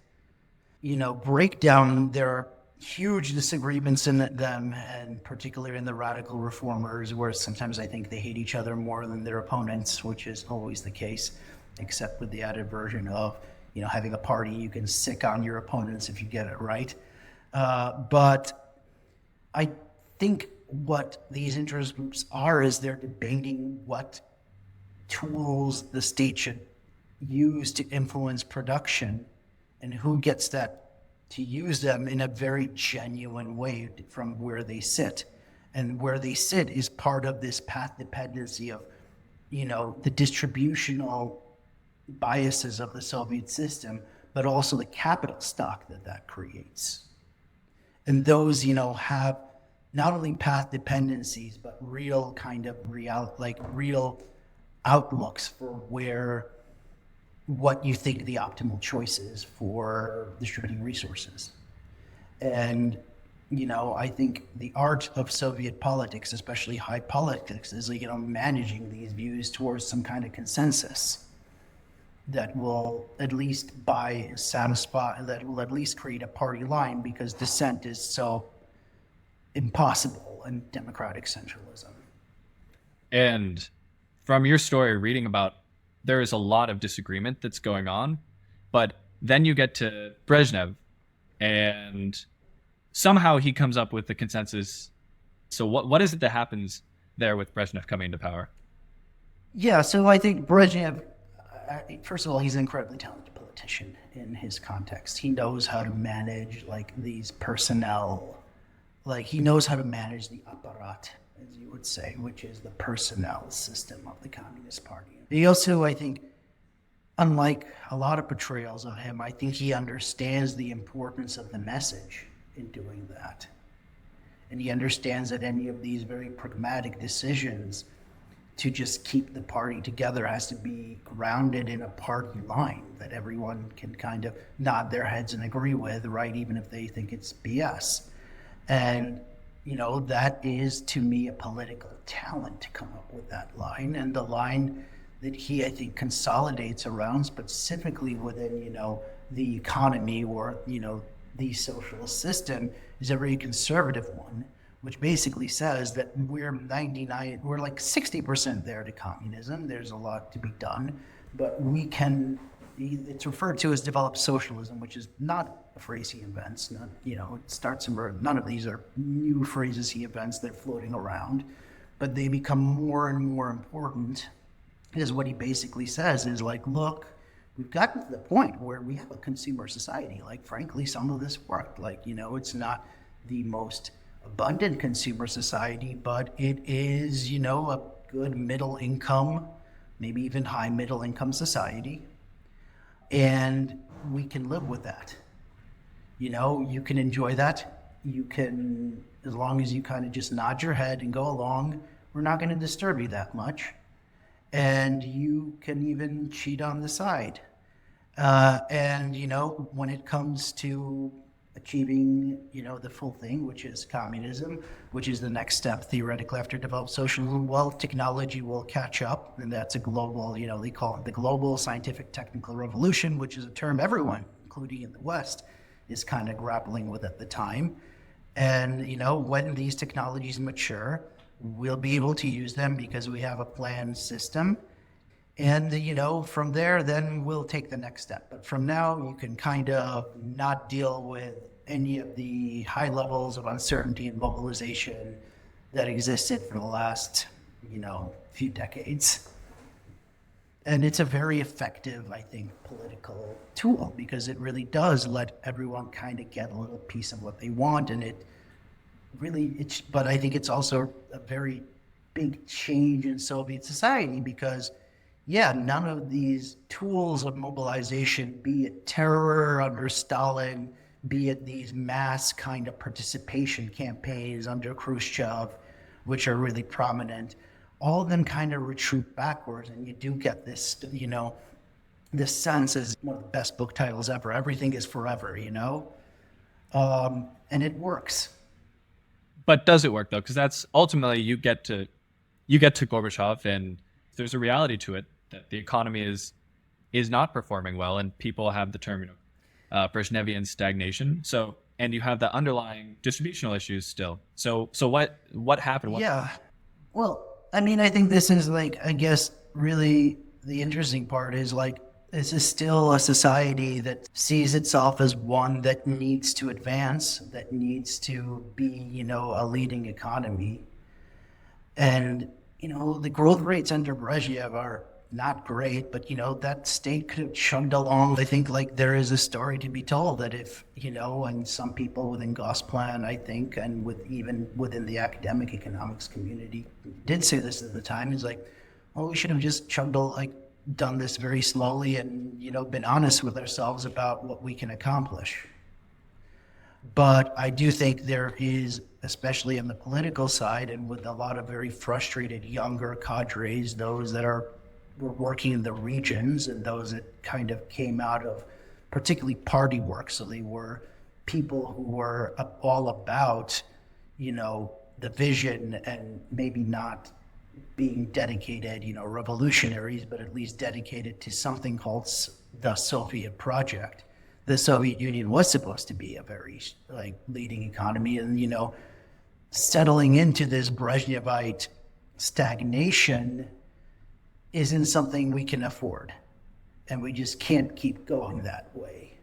breakdown. There are huge disagreements in them, and particularly in the radical reformers, where sometimes I think they hate each other more than their opponents, which is always the case, except with the added version of, having a party you can sick on your opponents if you get it right. But I think what these interest groups are is they're debating what tools the state should use to influence production and who gets that to use them in a very genuine way from where they sit. And where they sit is part of this path dependency of, the distributional biases of the Soviet system, but also the capital stock that creates. And those, have not only path dependencies, but real outlooks for what you think the optimal choice is for distributing resources. And, I think the art of Soviet politics, especially high politics, is, managing these views towards some kind of consensus that will at least create a party line, because dissent is so impossible in democratic centralism. And from your story, reading about, there is a lot of disagreement that's going on, but then you get to Brezhnev, and somehow he comes up with the consensus. So what is it that happens there with Brezhnev coming into power? Yeah, so I think Brezhnev, first of all, he's an incredibly talented politician in his context. He knows how to manage these personnel. He knows how to manage the apparat, as you would say, which is the personnel system of the Communist Party. He also, I think, unlike a lot of portrayals of him, I think he understands the importance of the message in doing that. And he understands that any of these very pragmatic decisions to just keep the party together has to be grounded in a party line that everyone can kind of nod their heads and agree with, right? Even if they think it's BS. And, that is to me a political talent to come up with that line. And the line that he, I think, consolidates around specifically within, the economy or, the socialist system is a very conservative one, which basically says that we're like 60% there to communism. There's a lot to be done, but it's referred to as developed socialism, which is not a phrase he invents. It starts none of these are new phrases he invents. They're floating around, but they become more and more important. Is what he basically says is like, look, we've gotten to the point where we have a consumer society. Like, frankly, some of this worked. Like, it's not the most abundant consumer society, but it is, a good middle income, maybe even high middle income society. And we can live with that. You can enjoy that. You can, as long as you kind of just nod your head and go along, we're not going to disturb you that much. And you can even cheat on the side. And, when it comes to achieving, the full thing, which is communism, which is the next step theoretically after developed socialism, well, technology will catch up. And that's a global, they call it the global scientific technical revolution, which is a term everyone, including in the West, is kind of grappling with at the time. And, when these technologies mature, we'll be able to use them because we have a planned system. And, from there, then we'll take the next step. But from now, you can kind of not deal with any of the high levels of uncertainty and mobilization that existed for the last, few decades. And it's a very effective, I think, political tool because it really does let everyone kind of get a little piece of what they want. And but I think it's also a very big change in Soviet society because none of these tools of mobilization, be it terror under Stalin, be it these mass kind of participation campaigns under Khrushchev, which are really prominent, all of them kind of retreat backwards. And you do get this, this sense is one of the best book titles ever. Everything is forever, and it works. But does it work though? Because that's ultimately you get to Gorbachev, and there's a reality to it that the economy is not performing well, and people have the term Brezhnevian stagnation. So, and you have the underlying distributional issues still. So what happened? Yeah, well, I mean, I think this is I guess really the interesting part is this is still a society that sees itself as one that needs to advance, that needs to be, a leading economy. And, the growth rates under Brezhnev are not great, but, that state could have chugged along. I think there is a story to be told that if, and some people within Gosplan, I think, and even within the academic economics community did say this at the time, is we should have just done this very slowly and, been honest with ourselves about what we can accomplish. But I do think there is, especially on the political side and with a lot of very frustrated younger cadres, those that were working in the regions and those that kind of came out of particularly party work. So they were people who were all about, the vision and maybe not being dedicated, revolutionaries, but at least dedicated to something called the Soviet project. The Soviet Union was supposed to be a very leading economy, and settling into this Brezhnevite stagnation isn't something we can afford, and we just can't keep going that way.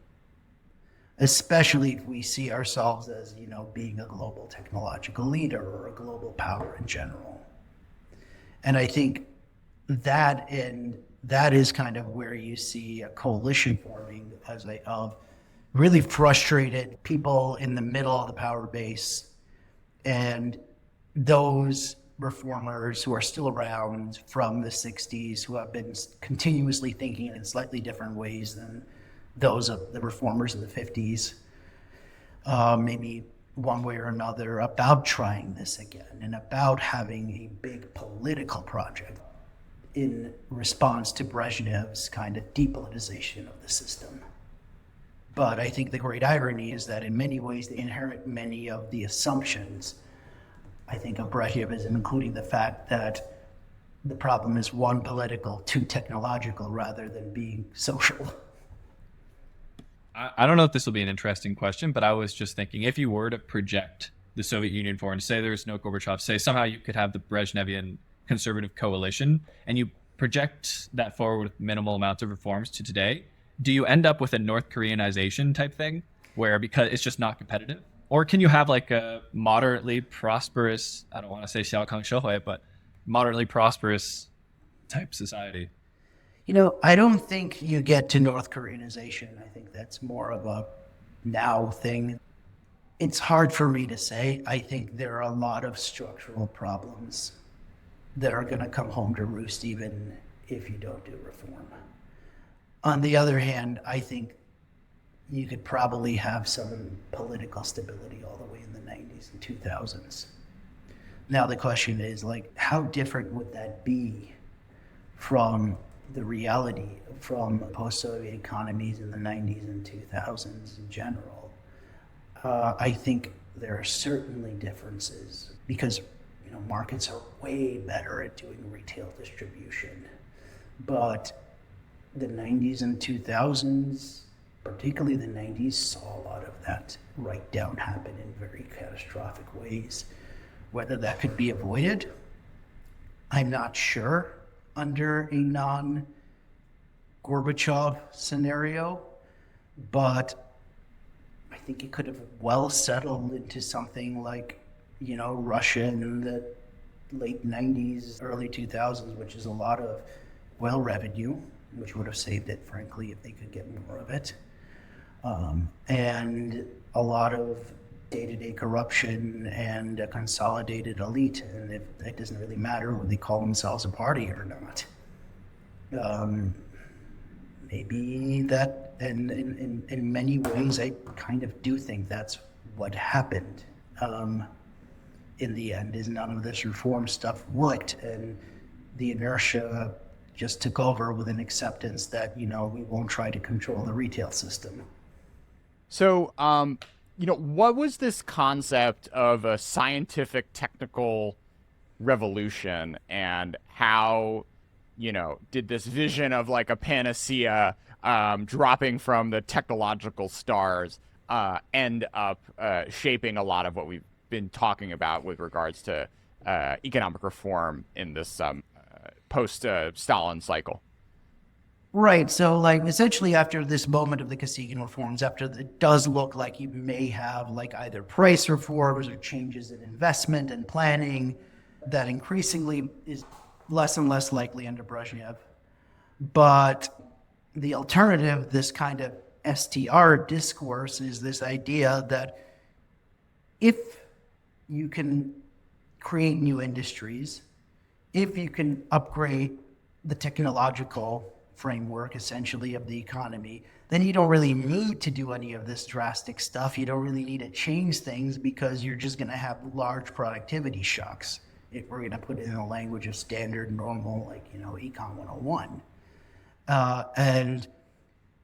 Especially if we see ourselves as being a global technological leader or a global power in general. And I think that is kind of where you see a coalition forming of really frustrated people in the middle of the power base and those reformers who are still around from the 60s who have been continuously thinking in slightly different ways than those of the reformers in the 50s. Maybe one way or another about trying this again and about having a big political project in response to Brezhnev's kind of depolitization of the system. But I think the great irony is that in many ways they inherit many of the assumptions, I think, of Brezhnevism, including the fact that the problem is one, political, two, technological, rather than being social. I don't know if this will be an interesting question, but I was just thinking, if you were to project the Soviet Union forward and say there's no Gorbachev, say somehow you could have the Brezhnevian conservative coalition, and you project that forward with minimal amounts of reforms to today, do you end up with a North Koreanization type thing where, because it's just not competitive? Or can you have like a moderately prosperous, I don't want to say xiaokang shouhui, but moderately prosperous type society? You know, I don't think you get to North Koreanization. I think that's more of a now thing. It's hard for me to say. I think there are a lot of structural problems that are going to come home to roost even if you don't do reform. On the other hand, I think you could probably have some political stability all the way in the 90s and 2000s. Now the question is, like, how different would that be from the reality from post-Soviet economies in the 90s and 2000s in general? I think there are certainly differences because, you know, markets are way better at doing retail distribution. But the 90s and 2000s, particularly the 90s, saw a lot of that write-down happen in very catastrophic ways. Whether that could be avoided, I'm not sure under a non-Gorbachev scenario, but I think it could have well settled into something like, you know, Russia in the late 90s, early 2000s, which is a lot of oil revenue, which would have saved it, frankly, if they could get more of it, and a lot of day-to-day corruption and a consolidated elite, and it doesn't really matter whether they call themselves a party or not. Maybe that, and in many ways, I kind of do think that's what happened. In the end, is none of this reform stuff worked, and the inertia just took over with an acceptance that, you know, we won't try to control the retail system. So, you know, what was this concept of a scientific technical revolution, and how, you know, did this vision of like a panacea dropping from the technological stars end up shaping a lot of what we've been talking about with regards to economic reform in this post-Stalin cycle? Right. So, like, essentially after this moment of the Kosygin reforms, after it does look like you may have like either price reforms or changes in investment and planning, that increasingly is less and less likely under Brezhnev. But the alternative, this kind of STR discourse, is this idea that if you can create new industries, if you can upgrade the technological framework, essentially, of the economy, then you don't really need to do any of this drastic stuff. You don't really need to change things because you're just going to have large productivity shocks. If we're going to put it in the language of standard, normal, like, you know, Econ 101. And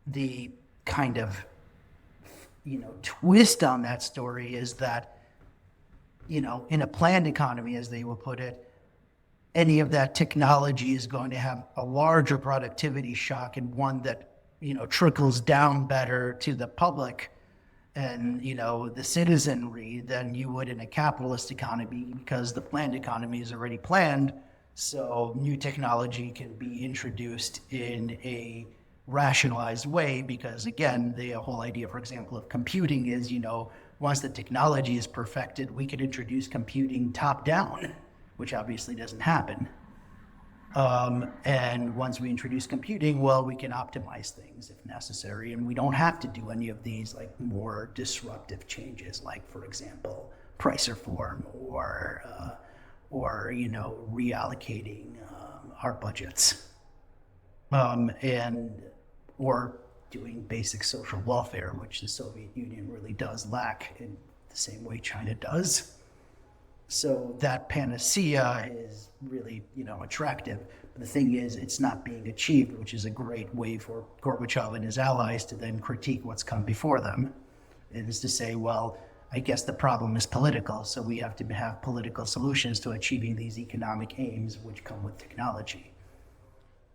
the kind of, you know, twist on that story is that, you know, in a planned economy, as they will put it, any of that technology is going to have a larger productivity shock, and one that, you know, trickles down better to the public and, you know, the citizenry than you would in a capitalist economy, because the planned economy is already planned. So new technology can be introduced in a rationalized way, because again, the whole idea, for example, of computing is, you know, once the technology is perfected, we can introduce computing top down, which obviously doesn't happen. And once we introduce computing, well, we can optimize things if necessary, and we don't have to do any of these like more disruptive changes, like, for example, price reform or you know, reallocating our budgets, and or doing basic social welfare, which the Soviet Union really does lack in the same way China does. So that panacea is really, attractive. But the thing is, it's not being achieved, which is a great way for Gorbachev and his allies to then critique what's come before them. It is to say, well, I guess the problem is political, so we have to have political solutions to achieving these economic aims, which come with technology.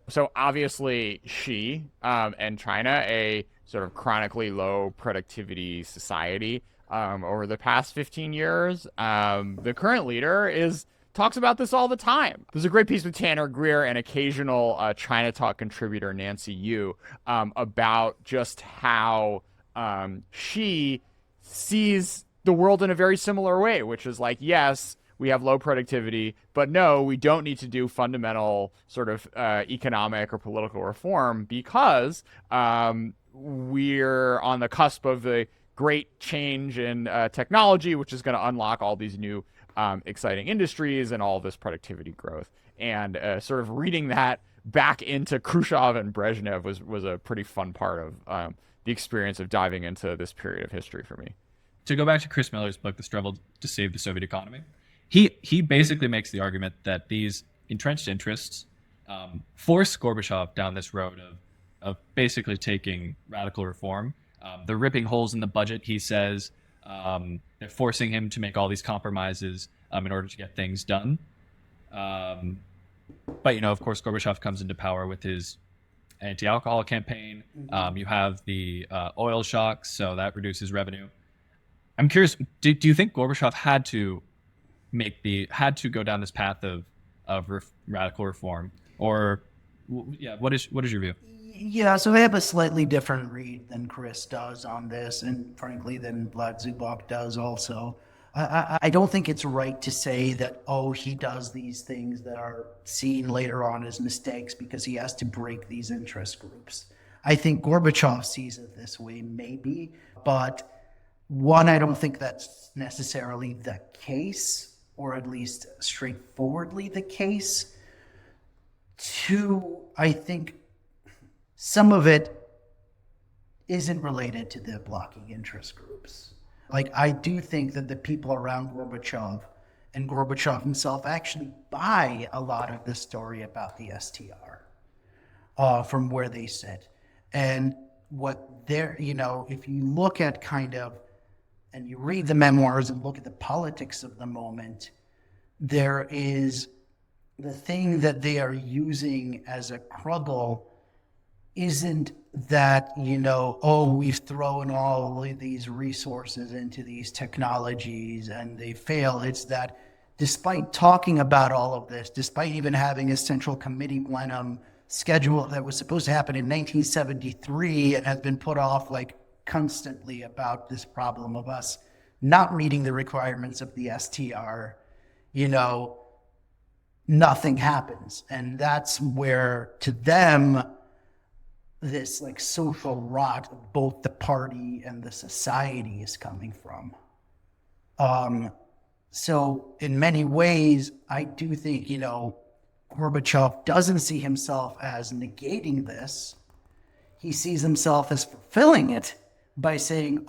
So obviously, Xi and China, a sort of chronically low productivity society, over the past 15 years, the current leader talks about this all the time. There's a great piece with Tanner Greer and occasional ChinaTalk contributor Nancy Yu about just how Xi sees the world in a very similar way, which is like, yes, we have low productivity, but no, we don't need to do fundamental sort of economic or political reform because we're on the cusp of the great change in technology, which is going to unlock all these new exciting industries and all this productivity growth. And sort of reading that back into Khrushchev and Brezhnev was a pretty fun part of the experience of diving into this period of history for me. To go back to Chris Miller's book, The Struggle to Save the Soviet Economy, he basically makes the argument that these entrenched interests force Gorbachev down this road of basically taking radical reform. They're ripping holes in the budget, he says. They're forcing him to make all these compromises in order to get things done. But, of course, Gorbachev comes into power with his anti-alcohol campaign. You have the oil shocks, so that reduces revenue. I'm curious, do you think Gorbachev had to go down this path of radical reform, or what is your view? Yeah, so I have a slightly different read than Chris does on this, and frankly than Vlad Zubok does also. I don't think it's right to say that, he does these things that are seen later on as mistakes because he has to break these interest groups. I think Gorbachev sees it this way, maybe, but one, I don't think that's necessarily the case, or at least straightforwardly the case. Two, I think some of it isn't related to the blocking interest groups. Like, I do think that the people around Gorbachev and Gorbachev himself actually buy a lot of the story about the STR from where they sit. And what they're, if you look at and you read the memoirs and look at the politics of the moment, there is the thing that they are using as a cruggle isn't that, we've thrown all of these resources into these technologies and they fail. It's that despite talking about all of this, despite even having a central committee plenum schedule that was supposed to happen in 1973 and has been put off constantly about this problem of us not meeting the requirements of the STR, nothing happens. And that's where, to them, this social rot of both the party and the society is coming from. So in many ways, I do think, Gorbachev doesn't see himself as negating this. He sees himself as fulfilling it by saying,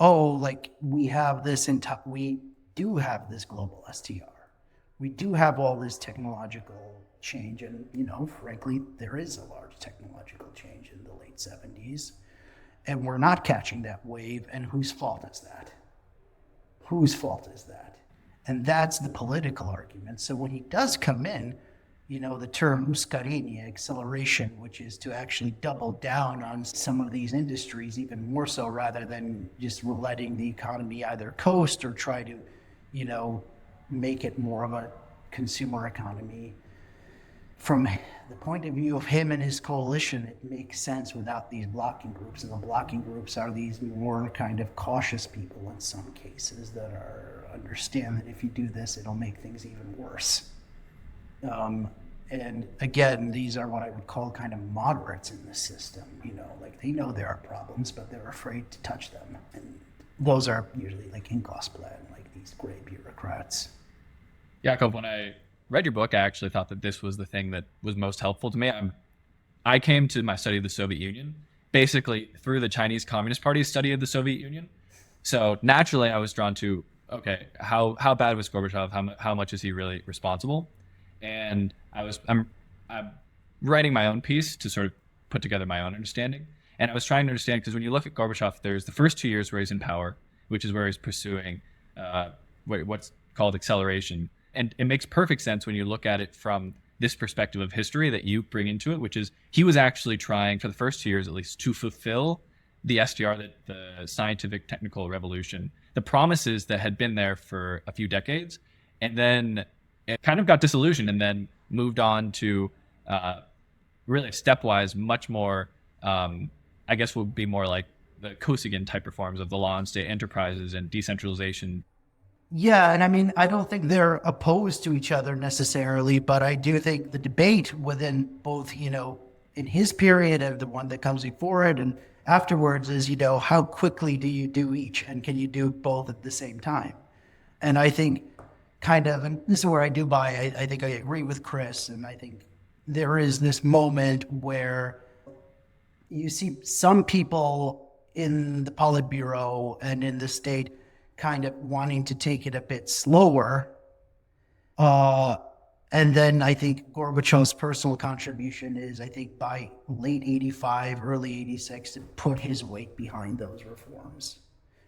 we have this, we do have this global STR. We do have all this technological change. And, frankly, there is a large technological change in the late 70s. And we're not catching that wave. And whose fault is that? Whose fault is that? And that's the political argument. So when he does come in, the term uskarini, acceleration, which is to actually double down on some of these industries even more so rather than just letting the economy either coast or try to, make it more of a consumer economy. From the point of view of him and his coalition, it makes sense without these blocking groups. And the blocking groups are these more kind of cautious people in some cases that understand that if you do this, it'll make things even worse. And again, these are what I would call kind of moderates in the system, they know there are problems, but they're afraid to touch them. And those are usually Ingolsplan, these gray bureaucrats. Yakov, when I read your book, I actually thought that this was the thing that was most helpful to me. I came to my study of the Soviet Union basically through the Chinese Communist Party's study of the Soviet Union. So naturally, I was drawn to okay, how bad was Gorbachev? How much is he really responsible? And I'm writing my own piece to sort of put together my own understanding. And I was trying to understand, because when you look at Gorbachev, there's the first 2 years where he's in power, which is where he's pursuing what's called acceleration. And it makes perfect sense when you look at it from this perspective of history that you bring into it, which is he was actually trying, for the first 2 years at least, to fulfill the STR, the scientific technical revolution, the promises that had been there for a few decades. And then it kind of got disillusioned and then moved on to really stepwise, much more, I guess would be more like the Kosygin type reforms of the law and state enterprises and decentralization. Yeah, and I mean, I don't think they're opposed to each other necessarily, but I do think the debate within both, in his period and the one that comes before it and afterwards is, how quickly do you do each, and can you do both at the same time? And I think and this is where I think I agree with Chris, and I think there is this moment where you see some people in the Politburo and in the state kind of wanting to take it a bit slower. And then I think Gorbachev's personal contribution is, I think by late 85, early 86, to put his weight behind those reforms.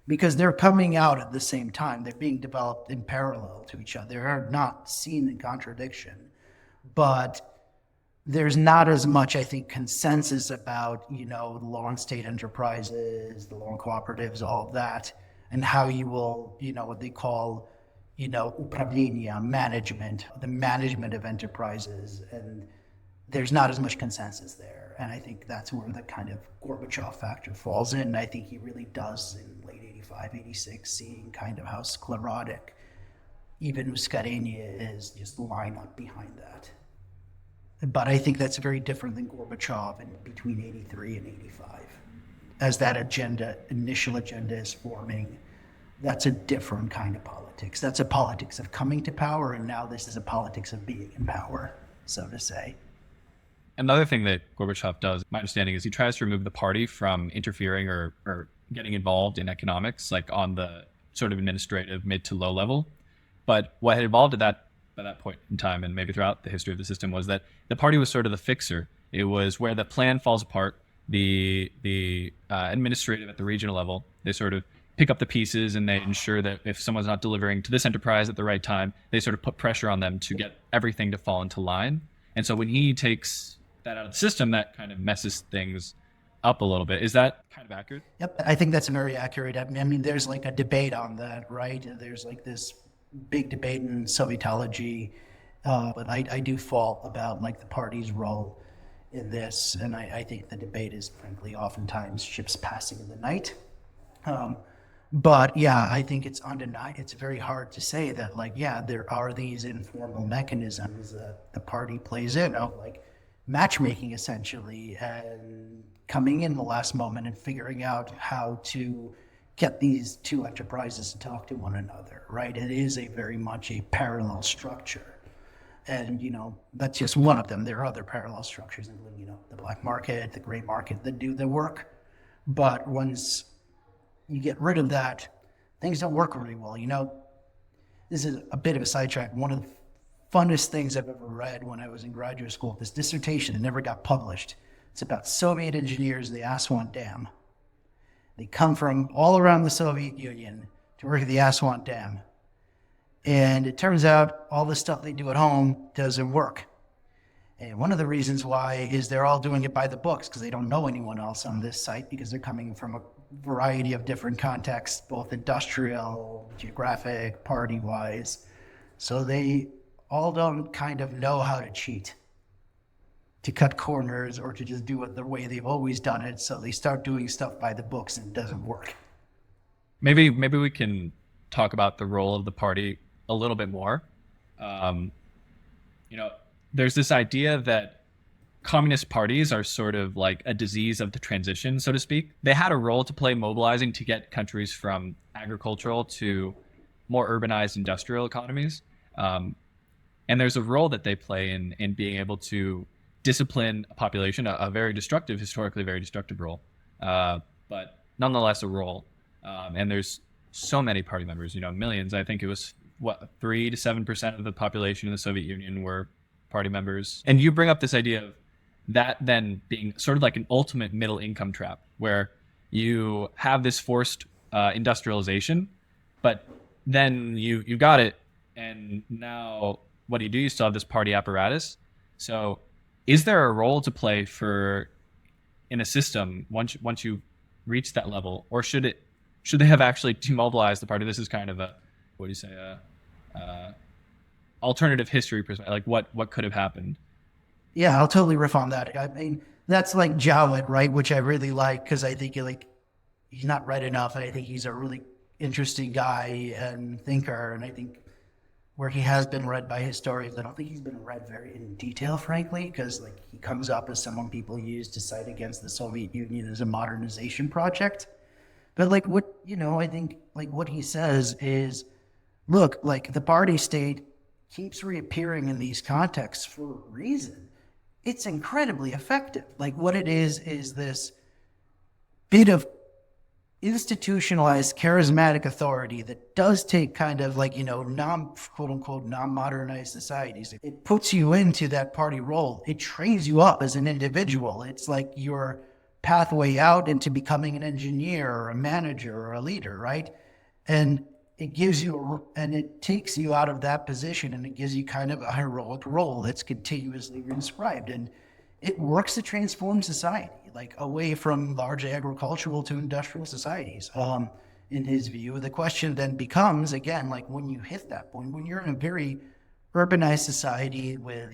Because they're coming out at the same time. They're being developed in parallel to each other. They're not seen in contradiction. But there's not as much, I think, consensus about, the law and state enterprises, the law and cooperatives, all of that, and how you will, what they call, upravlenia, management, the management of enterprises. And there's not as much consensus there. And I think that's where the kind of Gorbachev factor falls in. I think he really does in late 85, 86, seeing kind of how sclerotic even Uskarenia is, just line up behind that. But I think that's very different than Gorbachev in between 83 and 85. As that initial agenda is forming, that's a different kind of politics. That's a politics of coming to power, and now this is a politics of being in power, so to say. Another thing that Gorbachev does, my understanding, is he tries to remove the party from interfering or getting involved in economics, like on the sort of administrative mid to low level. But what had evolved by that point in time, and maybe throughout the history of the system, was that the party was sort of the fixer. It was where the plan falls apart. The administrative at the regional level, they sort of pick up the pieces and they ensure that if someone's not delivering to this enterprise at the right time, they sort of put pressure on them to get everything to fall into line. And so when he takes that out of the system, that kind of messes things up a little bit. Is that kind of accurate? Yep, I think that's very accurate. I mean, there's like a debate on that, right? There's like this big debate in Sovietology, but I do fault about like the party's role in this, and I think the debate is frankly oftentimes ships passing in the night. But yeah, I think it's undeniable. It's very hard to say that, like, yeah, there are these informal mechanisms that the party plays in, like matchmaking essentially, and coming in the last moment and figuring out how to get these two enterprises to talk to one another, right? It is very much a parallel structure. And, that's just one of them. There are other parallel structures, including, the black market, the gray market, that do the work. But once you get rid of that, things don't work really well. This is a bit of a sidetrack. One of the funnest things I've ever read when I was in graduate school, this dissertation that never got published. It's about Soviet engineers in the Aswan Dam. They come from all around the Soviet Union to work at the Aswan Dam. And it turns out all the stuff they do at home doesn't work. And one of the reasons why is they're all doing it by the books, because they don't know anyone else on this site, because they're coming from a variety of different contexts, both industrial, geographic, party-wise. So they all don't kind of know how to cheat, to cut corners, or to just do it the way they've always done it. So they start doing stuff by the books and it doesn't work. Maybe we can talk about the role of the party a little bit more. There's this idea that communist parties are sort of like a disease of the transition, so to speak. They had a role to play mobilizing to get countries from agricultural to more urbanized industrial economies. And there's a role that they play in being able to discipline a population, a very destructive, historically very destructive role, but nonetheless a role. And there's so many party members, millions. I think it was 3 to 7% of the population in the Soviet Union were party members. And you bring up this idea of that then being sort of like an ultimate middle income trap, where you have this forced industrialization, but then you got it, and now what do? You still have this party apparatus. So is there a role to play for in a system once you reach that level, or should they have actually demobilized the party? This is kind of a, what do you say, alternative history perspective, like what could have happened. Yeah, I'll totally riff on that. I mean, that's like Jowett, right? Which I really like, because I think he's not read enough, and I think he's a really interesting guy and thinker. And I think where he has been read by historians, I don't think he's been read very in detail, frankly, because like he comes up as someone people use to cite against the Soviet Union as a modernization project. But like I think like what he says is, look, like the party state keeps reappearing in these contexts for a reason. It's incredibly effective. Like what it is this bit of institutionalized charismatic authority that does take kind of like, quote unquote, non-modernized societies. It puts you into that party role. It trains you up as an individual. It's like your pathway out into becoming an engineer or a manager or a leader, right? And it gives you, and it takes you out of that position, and it gives you kind of a heroic role that's continuously inscribed. And it works to transform society, like away from large agricultural to industrial societies. In his view, the question then becomes, again, like when you hit that point, when you're in a very urbanized society with,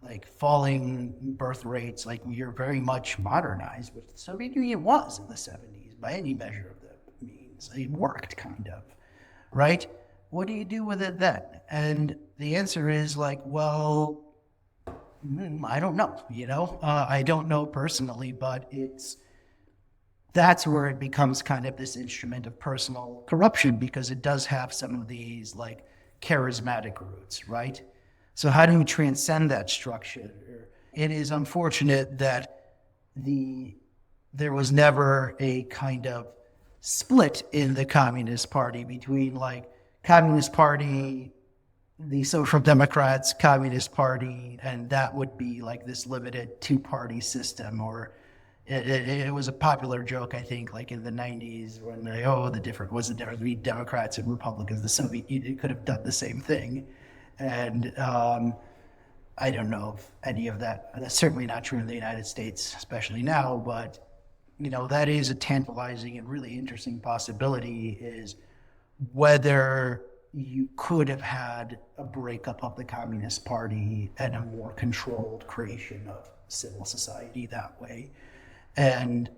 like falling birth rates, like you're very much modernized, which the Soviet Union was in the 70s by any measure of the means. It worked kind of, right? What do you do with it then? And the answer is like, well, I don't know, I don't know personally, but that's where it becomes kind of this instrument of personal corruption, because it does have some of these like charismatic roots, right? So how do you transcend that structure? It is unfortunate that there was never a kind of split in the Communist Party between like Communist Party, the Social Democrats, Communist Party, and that would be like this limited two-party system. Or it was a popular joke, I think, like in the 90s when the difference between Democrats and Republicans. The Soviet Union could have done the same thing. And I don't know if any of that, that's certainly not true in the United States, especially now, but that is a tantalizing and really interesting possibility, is whether you could have had a breakup of the Communist Party and a more controlled creation of civil society that way. And,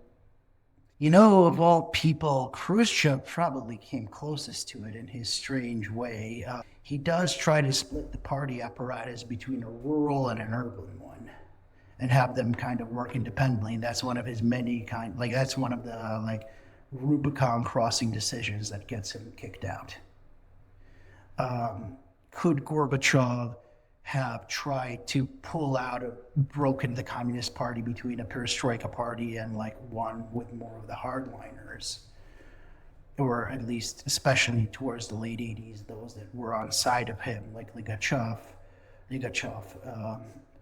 of all people, Khrushchev probably came closest to it in his strange way. He does try to split the party apparatus between a rural and an urban one and have them kind of work independently. And that's one of his many that's one of the Rubicon crossing decisions that gets him kicked out. Could Gorbachev have tried to pull out broken the Communist Party between a perestroika party and one with more of the hardliners, or at least especially towards the late 80s, those that were on side of him, like Ligachev,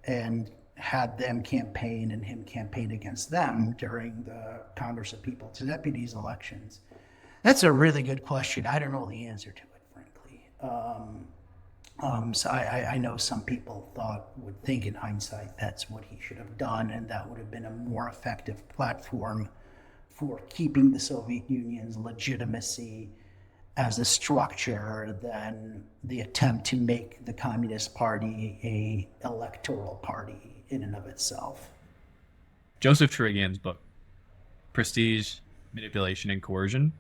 and had them campaign and him campaign against them during the Congress of People's Deputies elections? That's a really good question. I don't know the answer to it, frankly. So I know some people would think in hindsight that's what he should have done, and that would have been a more effective platform for keeping the Soviet Union's legitimacy as a structure than the attempt to make the Communist Party a electoral party in and of itself. Joseph Cherigian's book, Prestige, Manipulation, and Coercion,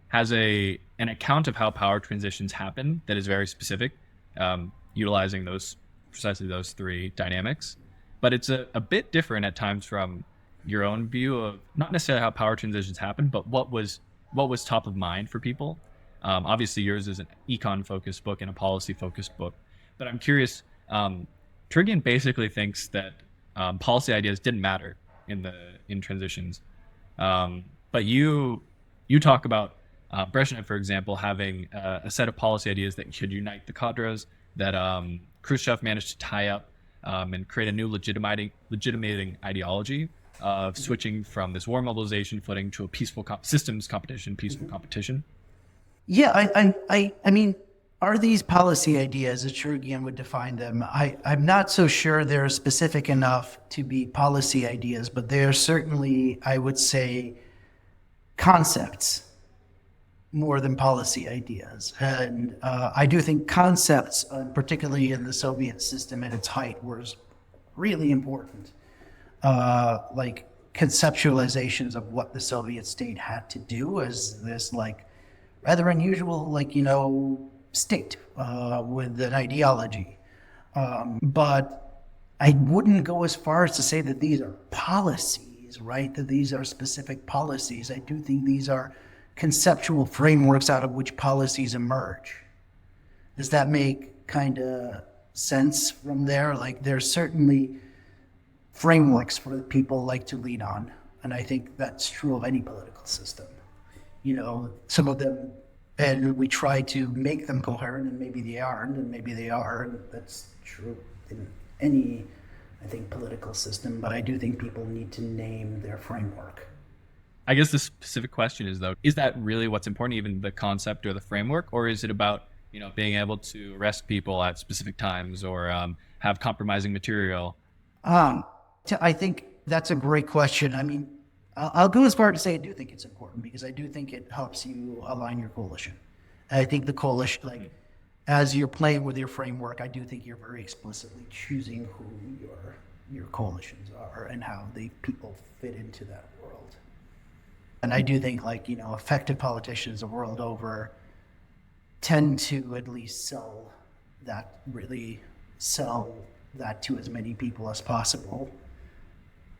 has an account of how power transitions happen that is very specific, utilizing precisely those three dynamics. But it's a bit different at times from your own view of not necessarily how power transitions happen, but what was top of mind for people. Obviously, yours is an econ-focused book and a policy-focused book. But I'm curious, Cherigian basically thinks that policy ideas didn't matter in transitions. But you talk about Brezhnev, for example, having a set of policy ideas that should unite the cadres, that Khrushchev managed to tie up and create a new legitimating ideology of switching from this war mobilization footing to a peaceful systems competition, peaceful competition. Yeah, I mean, are these policy ideas, as Churgian would define them? I'm not so sure they're specific enough to be policy ideas, but they are certainly, I would say, concepts more than policy ideas. And I do think concepts, particularly in the Soviet system at its height, was really important. Like conceptualizations of what the Soviet state had to do as this like rather unusual, like, state with an ideology. But I wouldn't go as far as to say that these are policies, right? That these are specific policies. I do think these are conceptual frameworks out of which policies emerge. Does that make kind of sense from there? Like, there's certainly frameworks for people like to lean on. And I think that's true of any political system. Some of them, and we try to make them coherent, and maybe they aren't, and maybe they are, and that's true in any, I think, political system. But I do think people need to name their framework. I guess the specific question is, though, is that really what's important, even the concept or the framework, or is it about, being able to arrest people at specific times or have compromising material? I think that's a great question. I mean, I'll go as far to say I do think it's important because I do think it helps you align your coalition. And I think the coalition, like, as you're playing with your framework, I do think you're very explicitly choosing who your coalitions are and how the people fit into that world. And I do think, like, effective politicians the world over tend to at least sell that to as many people as possible.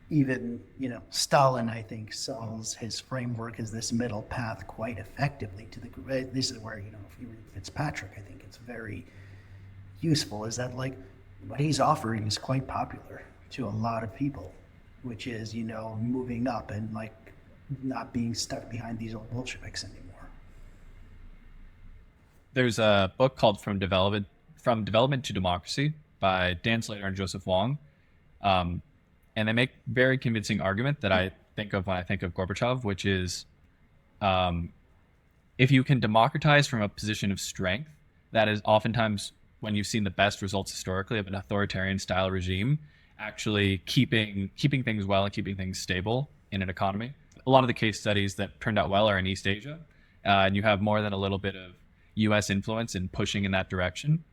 Even, Stalin, I think, sells his framework as this middle path quite effectively to the group. This is where, if you read Fitzpatrick, I think it's very useful, is that, like, what he's offering is quite popular to a lot of people, which is, moving up and, like, not being stuck behind these old Bolsheviks anymore. There's a book called From Development to Democracy by Dan Slater and Joseph Wong. And they make very convincing argument that I think of when I think of Gorbachev, which is if you can democratize from a position of strength, that is oftentimes when you've seen the best results historically of an authoritarian style regime, actually keeping things well and keeping things stable in an economy. A lot of the case studies that turned out well are in East Asia, and you have more than a little bit of U.S. influence in pushing in that direction.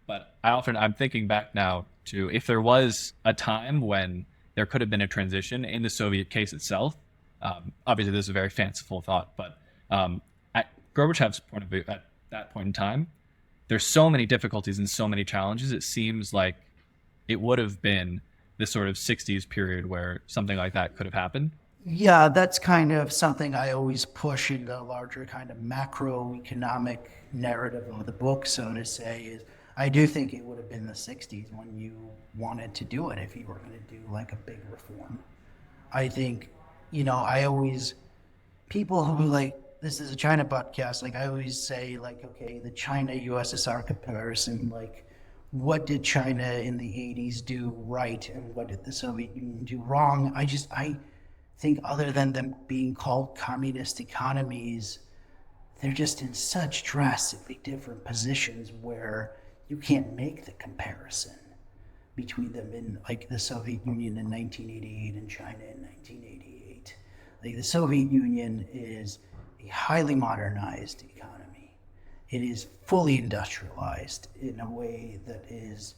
But I'm thinking back now to if there was a time when there could have been a transition in the Soviet case itself. Obviously, this is a very fanciful thought, but at Gorbachev's point of view, at that point in time, there's so many difficulties and so many challenges. It seems like it would have been this sort of 60s period where something like that could have happened. Yeah, that's kind of something I always push in the larger kind of macroeconomic narrative of the book, so to say, is I do think it would have been the 60s when you wanted to do it if you were going to do like a big reform. I think, people who like, this is a China podcast, like I always say, like, okay, the China-USSR comparison, like, what did China in the 80s do right and what did the Soviet Union do wrong? I think other than them being called communist economies, they're just in such drastically different positions where you can't make the comparison between them in like the Soviet Union in 1988 and China in 1988. Like the Soviet Union is a highly modernized economy. It is fully industrialized in a way that is,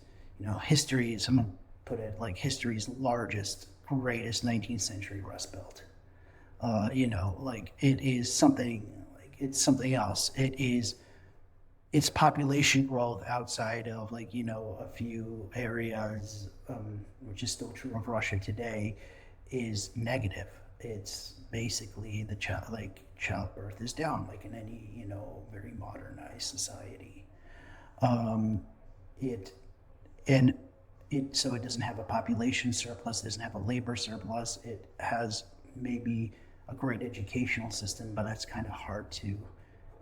history, someone put it like history's largest, greatest 19th century Rust Belt. Like it is something, like it's something else. Its population growth outside of like, a few areas, which is still true of Russia today, is negative. It's basically childbirth is down like in any, very modernized society. So it doesn't have a population surplus, it doesn't have a labor surplus. It has maybe a great educational system, but that's kind of hard to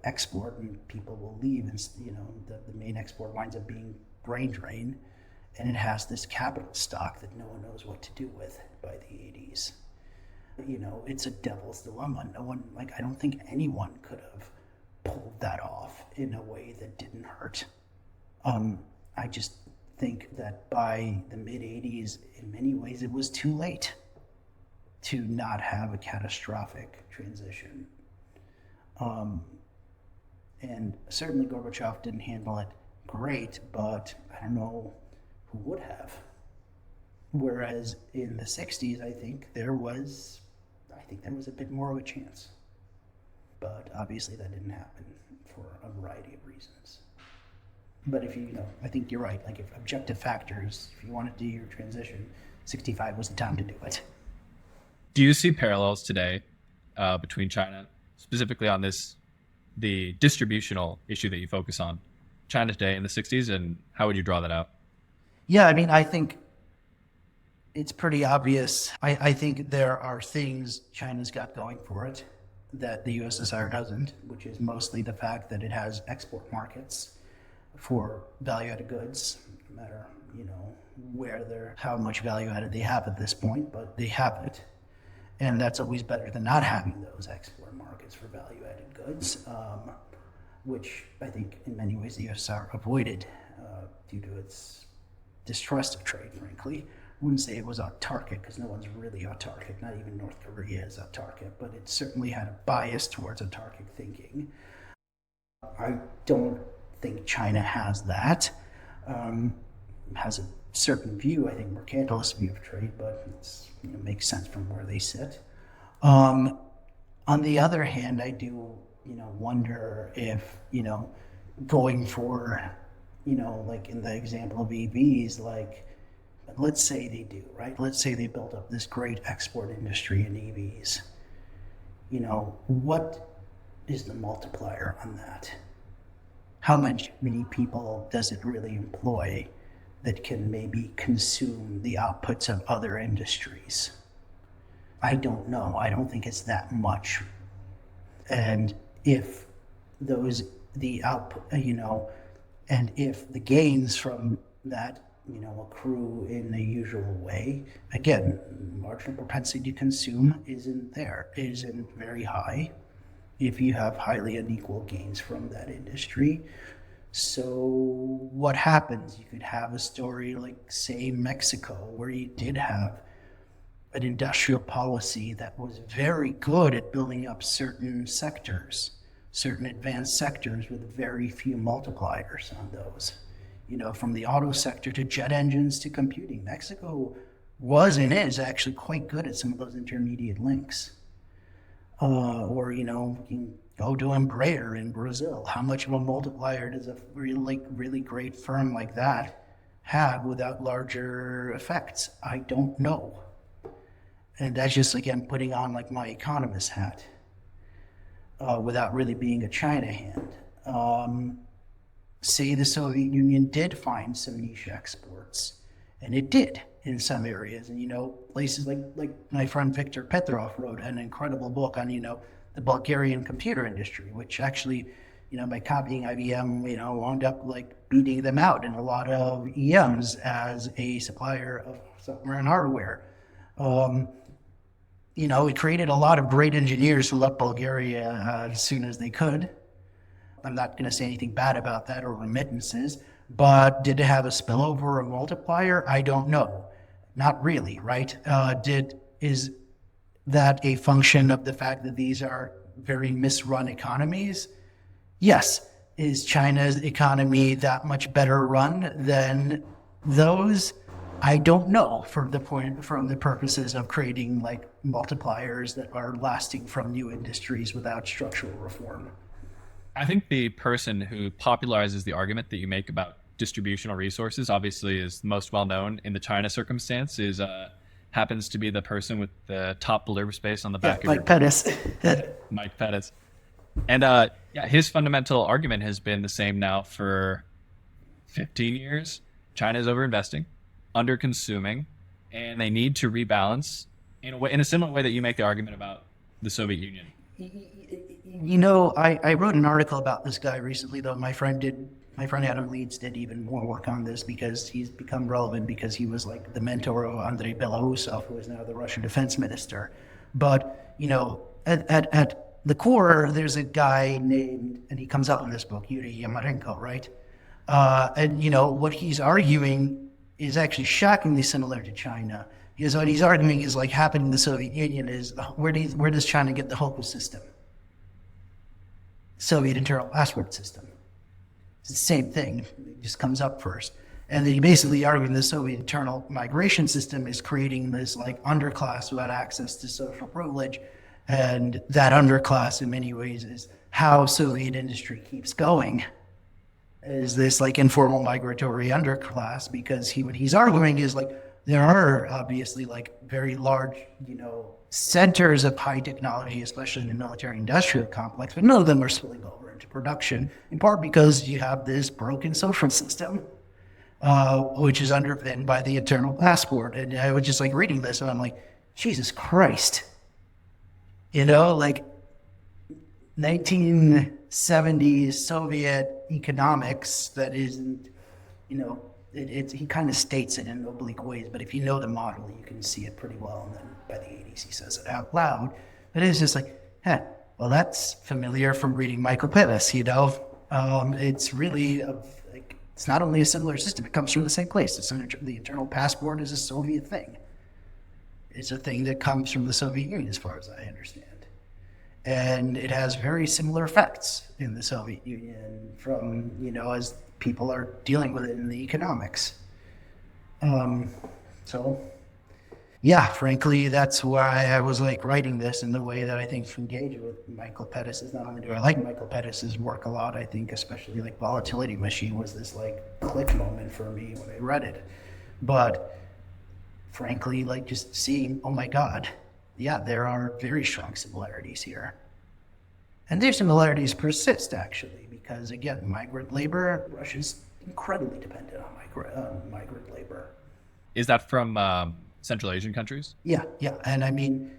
export and people will leave, and the main export winds up being brain drain, and it has this capital stock that no one knows what to do with by the 80s. It's a devil's dilemma. No one, I don't think anyone could have pulled that off in a way that didn't hurt. I just think that by the mid 80s, in many ways, it was too late to not have a catastrophic transition. And certainly Gorbachev didn't handle it great, but I don't know who would have. Whereas in the 60s, I think there was a bit more of a chance. But obviously that didn't happen for a variety of reasons. But if I think you're right. If objective factors, if you want to do your transition, 65 was the time to do it. Do you see parallels today between China, specifically on the distributional issue that you focus on, China today in the 60s, and how would you draw that out? Yeah, I think it's pretty obvious. I think there are things China's got going for it that the USSR doesn't, which is mostly the fact that it has export markets for value-added goods, no matter how much value-added they have at this point, but they have it. And that's always better than not having those export markets for value-added goods, which I think in many ways the USSR avoided due to its distrust of trade, frankly. I wouldn't say it was autarkic, because no one's really autarkic, not even North Korea is autarkic, but it certainly had a bias towards autarkic thinking. I don't think China has that. Has a certain view, I think, mercantilist view of trade, but it makes sense from where they sit. On the other hand, I do, wonder if, going for, like in the example of EVs, let's say they do, right? Let's say they built up this great export industry in EVs. What is the multiplier on that? How many people does it really employ that can maybe consume the outputs of other industries? I don't know. I don't think it's that much. And if the output, and if the gains from that, accrue in the usual way, again, marginal propensity to consume isn't very high if you have highly unequal gains from that industry. So what happens? You could have a story like, say, Mexico, where you did have an industrial policy that was very good at building up certain sectors, certain advanced sectors with very few multipliers on those. From the auto sector to jet engines to computing. Mexico was and is actually quite good at some of those intermediate links. Or you can go to Embraer in Brazil. How much of a multiplier does a really great firm like that have without larger effects? I don't know. And that's just, again, putting on my economist hat without really being a China hand. Say the Soviet Union did find some niche exports, and it did in some areas. And, places like my friend Victor Petrov wrote an incredible book on, the Bulgarian computer industry, which actually, by copying IBM, wound up beating them out in a lot of EMs as a supplier of software and hardware. It created a lot of great engineers who left Bulgaria as soon as they could. I'm not going to say anything bad about that or remittances, but did it have a spillover or a multiplier? I don't know. Not really, right? Is that a function of the fact that these are very misrun economies? Yes. Is China's economy that much better run than those? I don't know from the purposes of creating multipliers that are lasting from new industries without structural reform. I think the person who popularizes the argument that you make about distributional resources, obviously is most well known in the China circumstance, happens to be the person with the top blurb space on the back of Mike Pettis. Mike Pettis. And his fundamental argument has been the same now for 15 years. China is overinvesting, under-consuming, and they need to rebalance in a similar way that you make the argument about the Soviet Union. I wrote an article about this guy recently, though. My friend Adam Leeds did even more work on this because he's become relevant because he was like the mentor of Andrei Belousov, who is now the Russian defense minister. But, at the core, there's a guy named, and he comes up in this book, Yuri Yamarenko, right? What he's arguing is actually shockingly similar to China. Because what he's arguing is like happening in the Soviet Union is where does China get the Hoku system? Soviet internal passport system. It's the same thing. It just comes up first. And then he basically arguing the Soviet internal migration system is creating this like underclass who had access to social privilege. And that underclass in many ways is how Soviet industry keeps going. Is this like informal migratory underclass, because what he's arguing is like there are obviously like very large, centers of high technology, especially in the military industrial complex, but none of them are spilling over into production, in part because you have this broken social system, which is underpinned by the internal passport. And I was just like reading this and I'm like, Jesus Christ, like 1970s Soviet economics that isn't, he kind of states it in oblique ways, but if you know the model, you can see it pretty well. And then by the 80s, he says it out loud. But it's just like, well, that's familiar from reading Michael Pettis, It's really, it's not only a similar system, it comes from the same place. The internal passport is a Soviet thing. It's a thing that comes from the Soviet Union, as far as I understand. And it has very similar effects in the Soviet Union from, as people are dealing with it in the economics. Frankly, that's why I was like writing this in the way that I think to engage with Michael Pettis is not only do I like Michael Pettis's work a lot, I think especially like Volatility Machine was this like click moment for me when I read it. But frankly, like just seeing, oh my God, there are very strong similarities here. And their similarities persist actually, because again, migrant labor, Russia's incredibly dependent on migrant labor. Is that from Central Asian countries? Yeah. And I mean,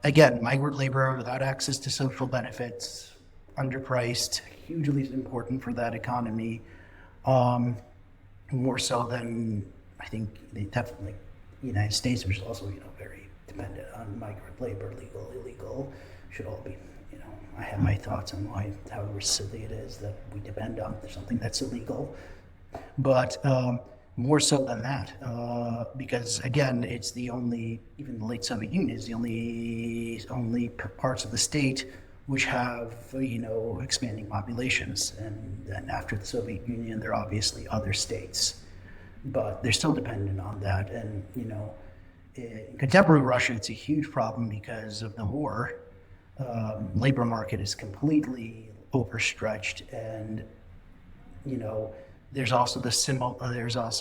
again, migrant labor without access to social benefits, underpriced, hugely important for that economy, more so than I think they definitely, the United States, which is also, very dependent on migrant labor, legal, illegal, should all be, I have my thoughts on how silly it is that we depend on something that's illegal. But more so than that, because again, it's the only, even the late Soviet Union is the only parts of the state which have, expanding populations. And then after the Soviet Union, there are obviously other states, but they're still dependent on that. And, in contemporary Russia, it's a huge problem because of the war. Labor market is completely overstretched, and there's also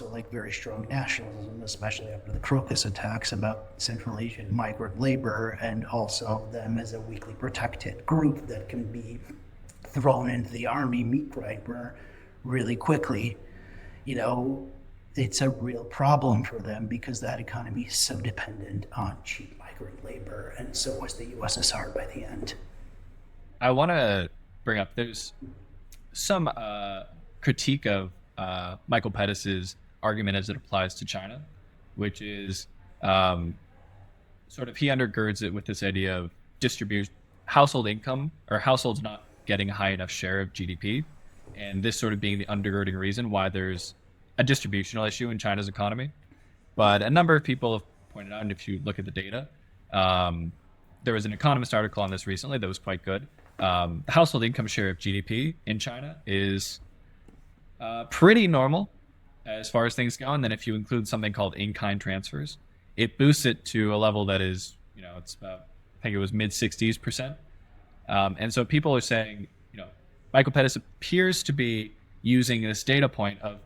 like very strong nationalism, especially after the Crocus attacks, about Central Asian migrant labor, and also them as a weakly protected group that can be thrown into the army meat grinder really quickly. It's a real problem for them because that economy is so dependent on cheap migrant labor, and so was the USSR by the end. I want to bring up, there's some critique of Michael Pettis's argument as it applies to China, which is sort of, he undergirds it with this idea of household income, or households not getting a high enough share of GDP, and this sort of being the undergirding reason why there's a distributional issue in China's economy. But a number of people have pointed out, and if you look at the data, there was an Economist article on this recently that was quite good. The household income share of GDP in China is pretty normal as far as things go. And then if you include something called in-kind transfers, it boosts it to a level that is, it's about, I think it was mid-60s%. And so people are saying, Michael Pettis appears to be using this data point of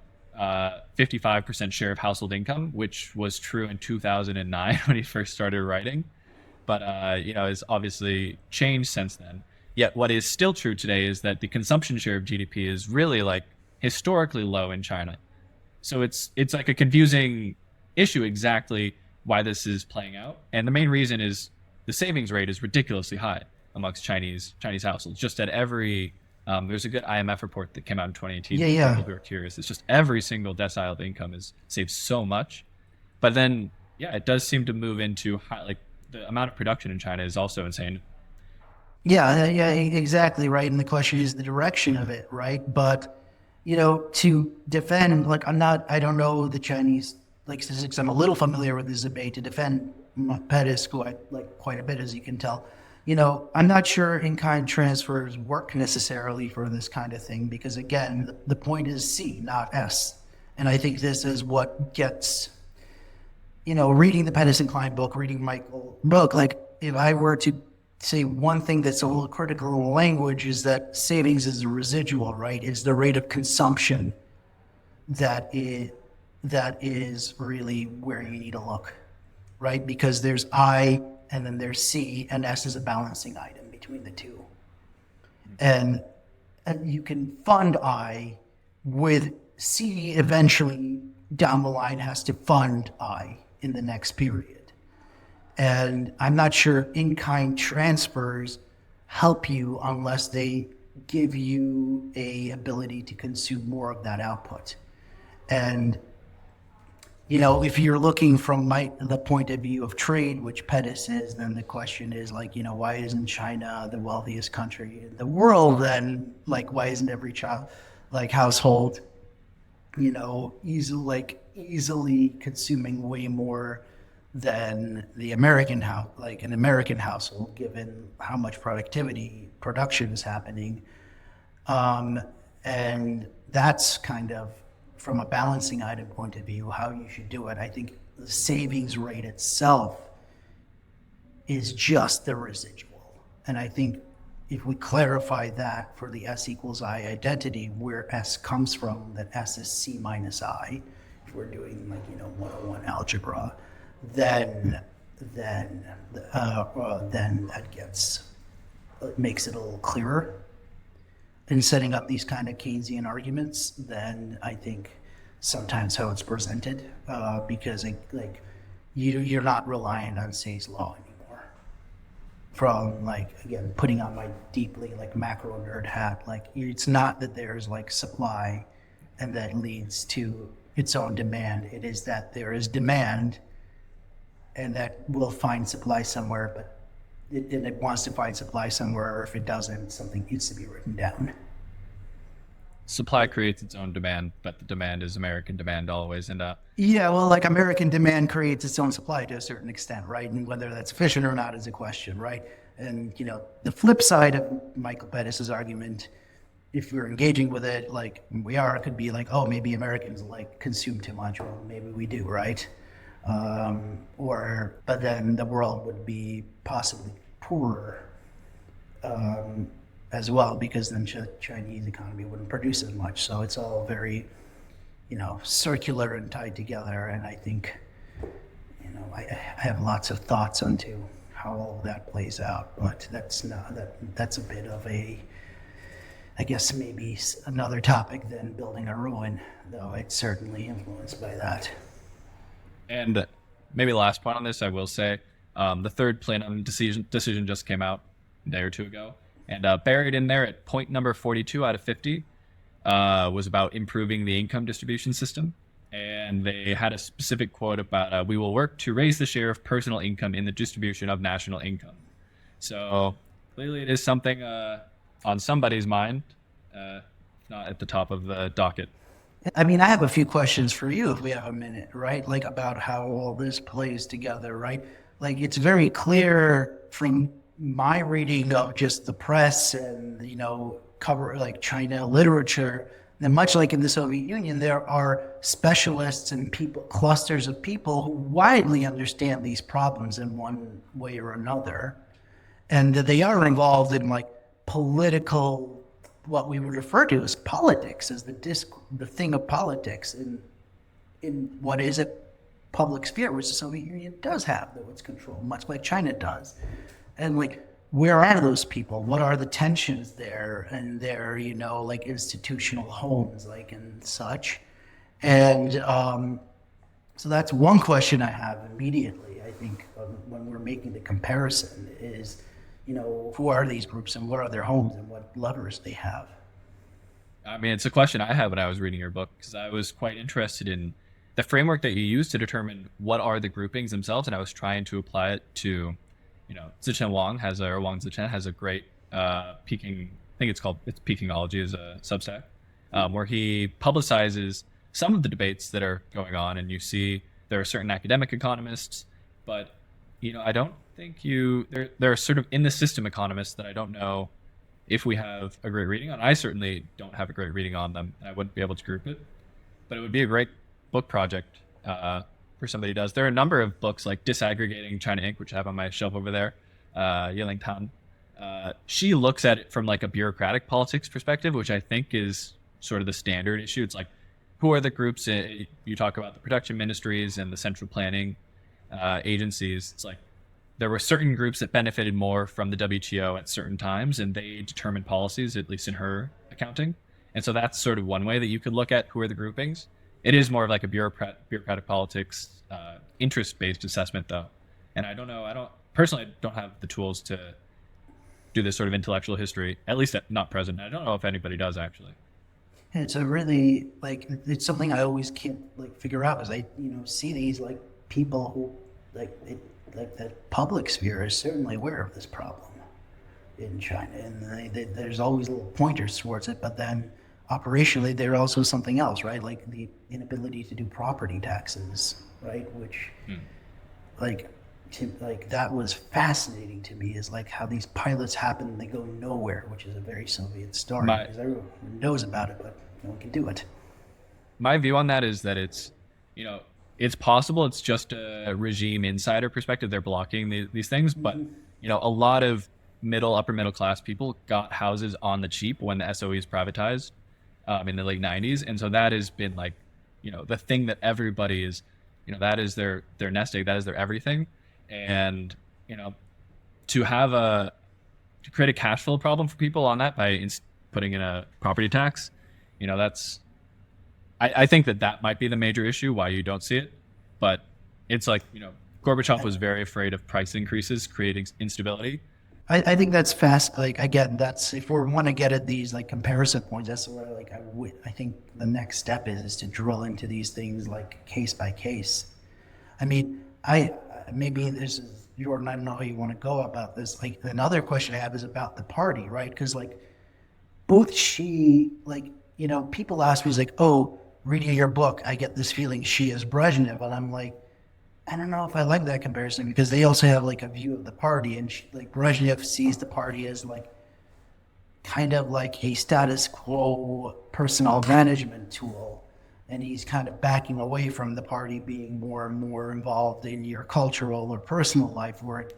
55% share of household income, which was true in 2009 when he first started writing, but has obviously changed since then. Yet what is still true today is that the consumption share of GDP is really like historically low in China. So it's like a confusing issue exactly why this is playing out. And the main reason is the savings rate is ridiculously high. amongst Chinese households. Just at every there's a good IMF report that came out in 2018. Yeah. For people who are curious, it's just every single decile of income is saved so much, but then it does seem to move into like the amount of production in China is also insane. Yeah, exactly right. And the question is the direction of it, right? But, to defend, like, I don't know the Chinese, like, statistics. I'm a little familiar with this debate. To defend Pettis, who I like quite a bit, as you can tell, I'm not sure in-kind transfers work necessarily for this kind of thing, because, again, the point is C, not S. And I think this is what gets, reading the Pettis and Klein book, reading Michael book, like, if I were to say one thing that's a little critical in language is that savings is a residual, right? Is the rate of consumption that is really where you need to look, right? Because there's I and then there's C, and S is a balancing item between the two. And you can fund I with C eventually down the line has to fund I in the next period. And I'm not sure in-kind transfers help you unless they give you a ability to consume more of that output. And, if you're looking from the point of view of trade, which Pettis is, then the question is like, why isn't China the wealthiest country in the world? Then, like, why isn't every child, like, household, easily consuming way more than the American house, like an American household, given how much production is happening. And that's kind of, from a balancing item point of view, how you should do it. I think the savings rate itself is just the residual. And I think if we clarify that for the S equals I identity, where S comes from, that S is C minus I, if we're doing 101 algebra, then that makes it a little clearer in setting up these kind of Keynesian arguments than I think sometimes how it's presented, because you're not reliant on Say's law anymore. From again, putting on my deeply macro nerd hat, it's not that there's supply and that leads to its own demand. It is that there is demand and that will find supply somewhere, but it wants to find supply somewhere, or if it doesn't, something needs to be written down. Supply creates its own demand, but the demand is American demand always. And American demand creates its own supply to a certain extent, right? And whether that's efficient or not is a question, right? And the flip side of Michael Pettis' argument, if we're engaging with it like we are, it could be maybe Americans consume too much. Well, maybe we do, right? But then the world would be possibly poorer as well, because then Chinese economy wouldn't produce as much. So it's all very, circular and tied together. And I think, I have lots of thoughts onto how all of that plays out. But that's a bit of I guess maybe another topic than building a ruin, though it's certainly influenced by that. And maybe last point on this, I will say, the third plenum decision just came out a day or two ago. And buried in there at point number 42 out of 50 was about improving the income distribution system. And they had a specific quote about, we will work to raise the share of personal income in the distribution of national income. So clearly it is something on somebody's mind, not at the top of the docket. I mean, I have a few questions for you if we have a minute, right? About how all this plays together, right? It's very clear from my reading of just the press and, cover China literature, that much like in the Soviet Union, there are specialists and clusters of people who widely understand these problems in one way or another. And that they are involved in political, what we would refer to as politics, as the thing of politics in what is a public sphere, which the Soviet Union does have, though it's controlled, much like China does. And where are those people? What are the tensions there and their, institutional homes, and such? And so that's one question I have immediately, I think, when we're making the comparison is, who are these groups and what are their homes and what levers they have? I mean, it's a question I had when I was reading your book, because I was quite interested in the framework that you use to determine what are the groupings themselves, and I was trying to apply it to, Zichen Wang Wang Zichen has a great Peking, I think it's Pekingology is a substack, where he publicizes some of the debates that are going on, and you see there are certain academic economists, but I don't think there are sort of in the system economists that I don't know if we have a great reading on. I certainly don't have a great reading on them, and I wouldn't be able to group it, but it would be a great book project for somebody who does. There are a number of books like Disaggregating China Inc., which I have on my shelf over there, Yeling Tan. She looks at it from like a bureaucratic politics perspective, which I think is sort of the standard issue. It's like, who are the groups? You talk about the production ministries and the central planning agencies. It's like there were certain groups that benefited more from the WTO at certain times, and they determined policies, at least in her accounting. And so that's sort of one way that you could look at who are the groupings. It is more of like a bureaucratic politics, interest-based assessment, though. And I don't have the tools to do this sort of intellectual history, at least not present. I don't know if anybody does, actually. It's a really, it's something I always can't figure out, because I see these people who the public sphere is certainly aware of this problem in China, and there's always little pointers towards it, but then operationally they're also something else, right? Like the inability to do property taxes, right? Which that was fascinating to me, is how these pilots happen and they go nowhere, which is a very Soviet story, because everyone knows about it, but no one can do it. My view on that is that it's possible it's just a regime insider perspective. They're blocking these things, but a lot of upper middle class people got houses on the cheap when the SOEs privatized in the late 90s, and so that has been the thing that everybody is, that is their nest egg, that is their everything. And to create a cash flow problem for people on that by putting in a property tax, that's, I think that might be the major issue why you don't see it. But it's Gorbachev was very afraid of price increases creating instability. I think that's fast. Again, that's, if we want to get at these comparison points, that's where I think the next step is to drill into these things case by case. I mean, maybe this is, Jordan, I don't know how you want to go about this. Another question I have is about the party, right? Because both people ask me, oh, reading your book, I get this feeling she is Brezhnev, and I'm I don't know if I like that comparison, because they also have a view of the party, and Brezhnev sees the party as kind of a status quo personal management tool, and he's kind of backing away from the party being more and more involved in your cultural or personal life, where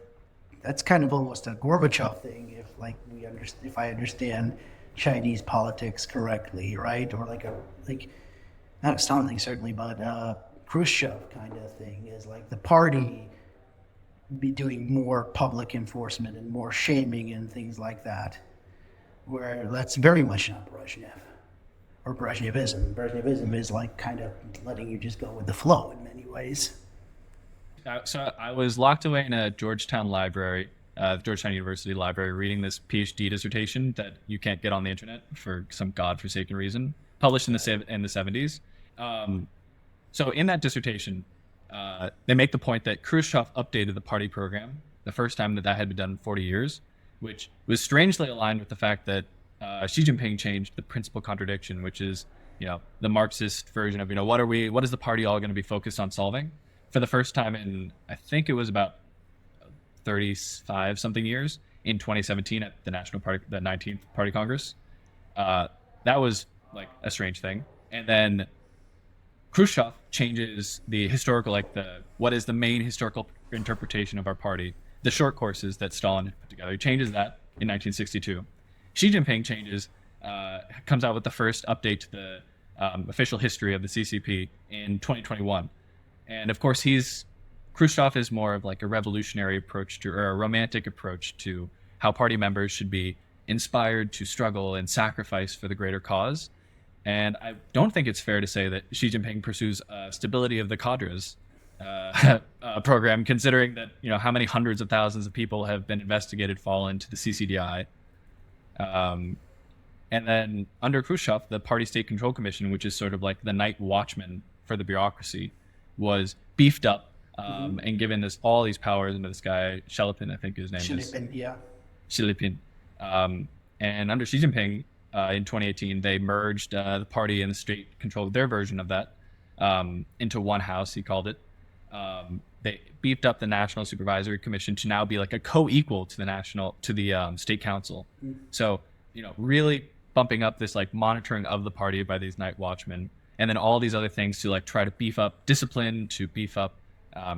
that's kind of almost a Gorbachev thing, if I understand Chinese politics correctly, right? Or not something certainly, but Khrushchev kind of thing is the party be doing more public enforcement and more shaming and things like that, where that's very much not Brezhnev or Brezhnevism. Brezhnevism is kind of letting you just go with the flow in many ways. So I was locked away in a Georgetown library, Georgetown University library, reading this PhD dissertation that you can't get on the internet for some godforsaken reason, published in the 70s. So in that dissertation, they make the point that Khrushchev updated the party program the first time that had been done in 40 years, which was strangely aligned with the fact that Xi Jinping changed the principal contradiction, which is, the Marxist version of, what is the party all going to be focused on solving? For the first time in, I think it was about 35 something years, in 2017 at the National Party, the 19th Party Congress. That was a strange thing. And then Khrushchev changes the historical, what is the main historical interpretation of our party, the short courses that Stalin had put together. He changes that in 1962. Xi Jinping comes out with the first update to the official history of the CCP in 2021. And of course, Khrushchev is more of a revolutionary approach or a romantic approach to how party members should be inspired to struggle and sacrifice for the greater cause. And I don't think it's fair to say that Xi Jinping pursues stability of the cadres program, considering that how many hundreds of thousands of people have been investigated fall into the CCDI. And then under Khrushchev, the Party State Control Commission, which is sort of like the night watchman for the bureaucracy, was beefed up and given all these powers into this guy, Shelepin, I think his name is. Yeah. Shelepin. And under Xi Jinping in 2018, they merged the party and the state controlled their version of that into one house, he called it. They beefed up the National Supervisory Commission to now be like a co-equal to the State Council. So, really bumping up this like monitoring of the party by these night watchmen, and then all these other things to like try to beef up discipline, to beef up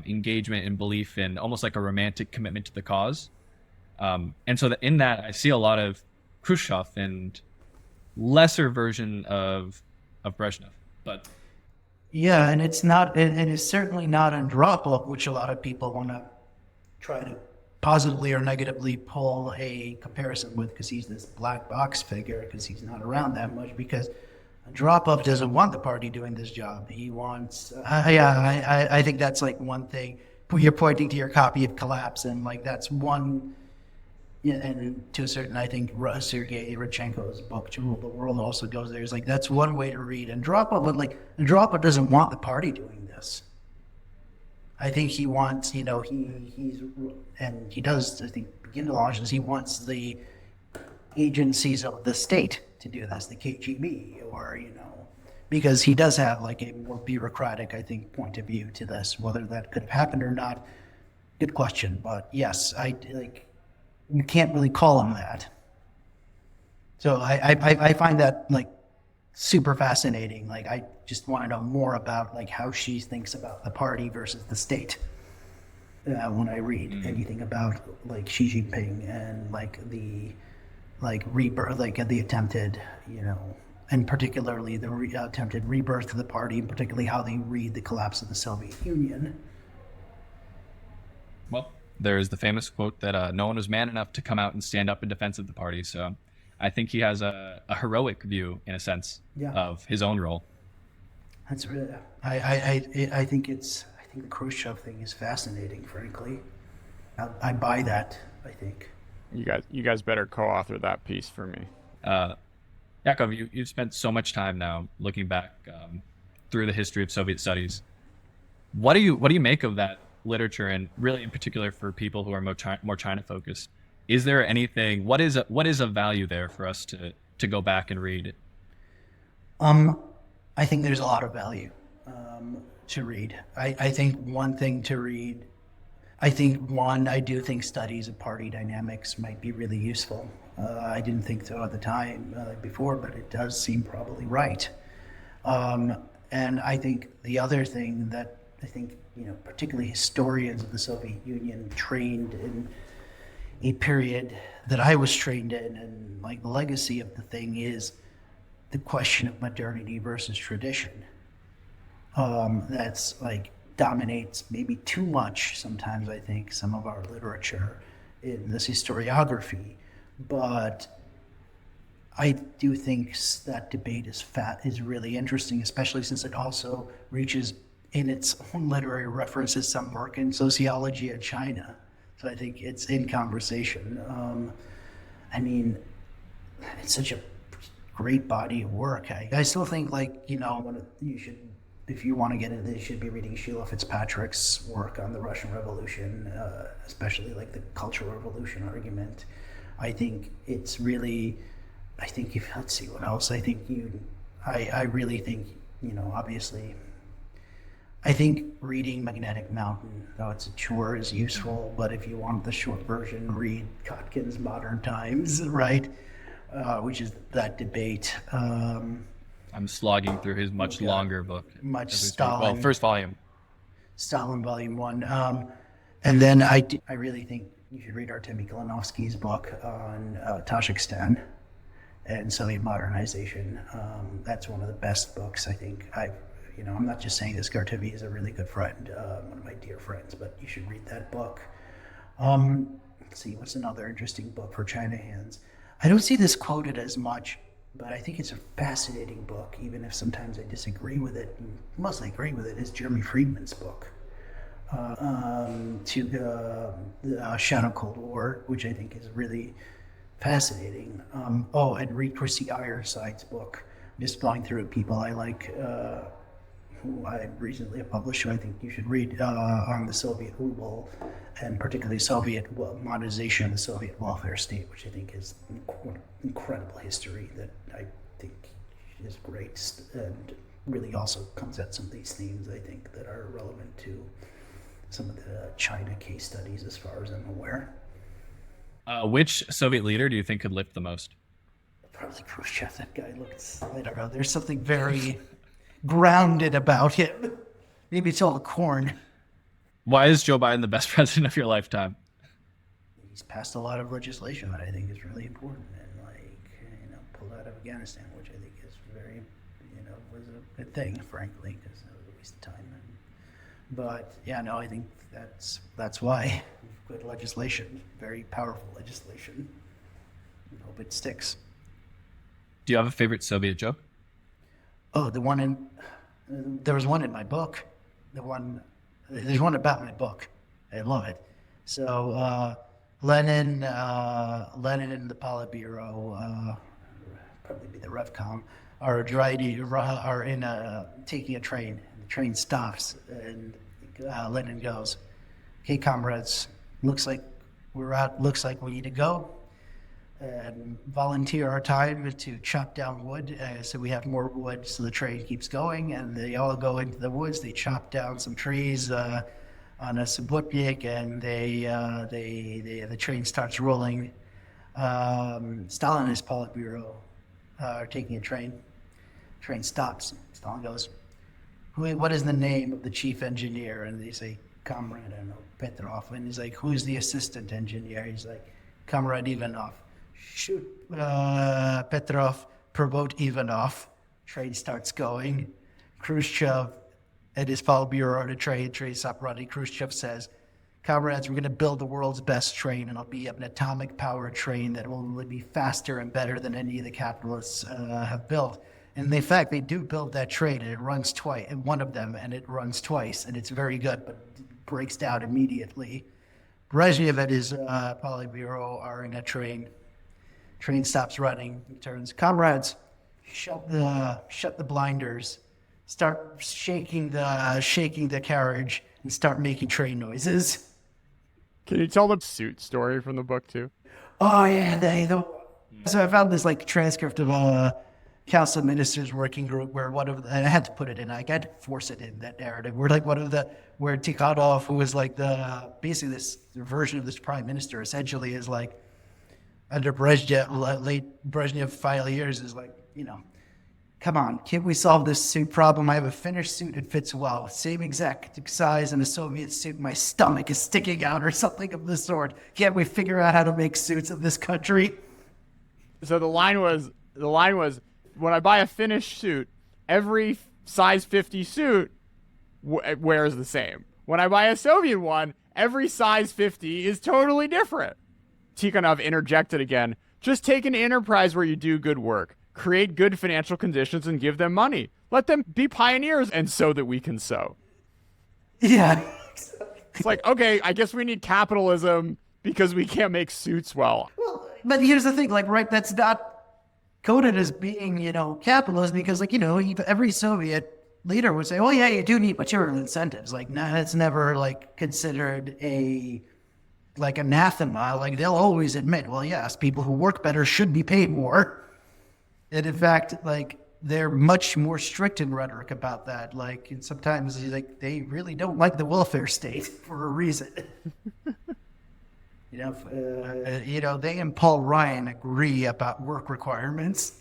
engagement and belief in almost like a romantic commitment to the cause. And so in that, I see a lot of Khrushchev and lesser version of Brezhnev, but. Yeah, and it's not, and it's certainly not Andropov, which a lot of people want to try to positively or negatively pull a comparison with, because he's this black box figure, because he's not around that much, because Andropov doesn't want the party doing this job. He wants, I think that's like one thing. You're pointing to your copy of Collapse, and like that's one, and to a certain, I think Sergei Rodchenko's book To Rule the World also goes there. It's like that's one way to read Andropov, but like Andropov doesn't want the party doing this. I think he wants, he's, and he does, I think, begin to launch this. He wants the agencies of the state to do this, the KGB, or because he does have like a more bureaucratic, I think, point of view to this. Whether that could have happened or not, good question. But yes, you can't really call him that. So I find that like super fascinating. Like I just want to know more about like how she thinks about the party versus the state. When I read anything about like Xi Jinping and like the rebirth, like the attempted, and particularly the attempted rebirth of the party, and particularly how they read the collapse of the Soviet Union. Well, there is the famous quote that no one was man enough to come out and stand up in defense of the party. So I think he has a heroic view, in a sense, of his own role. That's really, I think the Khrushchev thing is fascinating, frankly. I buy that, I think. You guys better co-author that piece for me. Yakov, you've spent so much time now looking back through the history of Soviet studies. What do you make of that literature, and really in particular for people who are more China focused? Is there anything? What is a value there for us to go back and read? I think there's a lot of value to read. I think one thing to read. I do think studies of party dynamics might be really useful. I didn't think so at the time before, but it does seem probably right. And I think the other thing that I think, particularly historians of the Soviet Union trained in a period that I was trained in, and like the legacy of the thing is the question of modernity versus tradition. That's like dominates maybe too much sometimes, I think, some of our literature in this historiography. But I do think that debate is really interesting, especially since it also reaches in its own literary references some work in sociology at China. So I think it's in conversation. It's such a great body of work. I still think you should, if you want to get into this, you should be reading Sheila Fitzpatrick's work on the Russian Revolution, especially like the Cultural Revolution argument. I think it's really, let's see what else. I really think, obviously, I think reading Magnetic Mountain, though it's a chore, is useful. But if you want the short version, read Kotkin's Modern Times, right? Which is that debate. I'm slogging through his much longer book. Stalin. Well, first volume. Stalin, Volume 1. And then I really think you should read Artemy Kalinovsky's book on Tajikistan and Soviet modernization. That's one of the best books, I think. I'm not just saying this. Gartivy is a really good friend, one of my dear friends, but you should read that book. Let's see, what's another interesting book for China hands? I don't see this quoted as much, but I think it's a fascinating book, even if sometimes I disagree with it, and mostly agree with it, is Jeremy Friedman's book. to the Shadow Cold War, which I think is really fascinating. And read Chrissy Ironside's book. Just going through people I like, who I recently published, who I think you should read, on the Soviet ruble, and particularly Soviet modernization of the Soviet welfare state, which I think is incredible history that I think is great, and really also comes at some of these themes, I think, that are relevant to some of the China case studies, as far as I'm aware. Which Soviet leader do you think could lift the most? Probably Khrushchev. That guy looks, I don't know, there's something very grounded about him. Maybe it's all the corn. Why is Joe Biden the best president of your lifetime? He's passed a lot of legislation that I think is really important, and pulled out of Afghanistan, which I think is very, was a good thing, frankly, because it was a waste of time. But yeah, no, I think that's why good legislation, very powerful legislation. I hope it sticks. Do you have a favorite Soviet joke? Oh, there was one in my book. There's one about my book. I love it. So Lenin and the Politburo, probably be the Revcom, are taking a train. The train stops, and Lenin goes, "Okay, comrades, looks like we're out. Looks like we need to go. And volunteer our time to chop down wood, so we have more wood, so the train keeps going." And they all go into the woods. They chop down some trees on a subutnik, and the train starts rolling. Stalinist Politburo are taking a train. Train stops. Stalin goes, "What is the name of the chief engineer?" And they say, "Comrade, I don't know, Petrov." And he's like, "Who's the assistant engineer?" He's like, "Comrade Ivanov." "Shoot, Petrov, promote Ivanov." Train starts going. Khrushchev and his Politburo on a train stop running. Khrushchev says, "Comrades, we're going to build the world's best train, and it'll be an atomic power train that will be faster and better than any of the capitalists have built." And in fact, they do build that train, and it runs twice, and one of them, and it runs twice, and it's very good, but it breaks down immediately. Brezhnev and his Politburo are in a train. Train stops running. He turns, "Comrades, shut the blinders. Start shaking the carriage and start making train noises." Can you tell the suit story from the book too? Oh yeah, so I found this transcript of Council of Ministers working group where and I had to put it in. I had to force it in that narrative. Where where Tikhanov, who was basically this version of this prime minister, essentially is under Brezhnev, late Brezhnev final years, is "Come on, can't we solve this suit problem? I have a finished suit, it fits well. Same exact size in a Soviet suit, my stomach is sticking out," or something of the sort. "Can't we figure out how to make suits in this country?" So the line was, when I buy a finished suit, every size 50 suit wears the same. When I buy a Soviet one, every size 50 is totally different. Tikhanov interjected again, "Just take an enterprise where you do good work. Create good financial conditions and give them money. Let them be pioneers and so that we can sow." Yeah. It's okay, I guess we need capitalism because we can't make suits well. Well, but here's the thing, that's not coded as being, capitalist, because every Soviet leader would say, "Oh yeah, you do need material incentives." No, that's never considered anathema. They'll always admit, well, yes, people who work better should be paid more. And in fact, they're much more strict in rhetoric about that. And sometimes they really don't like the welfare state for a reason. They and Paul Ryan agree about work requirements.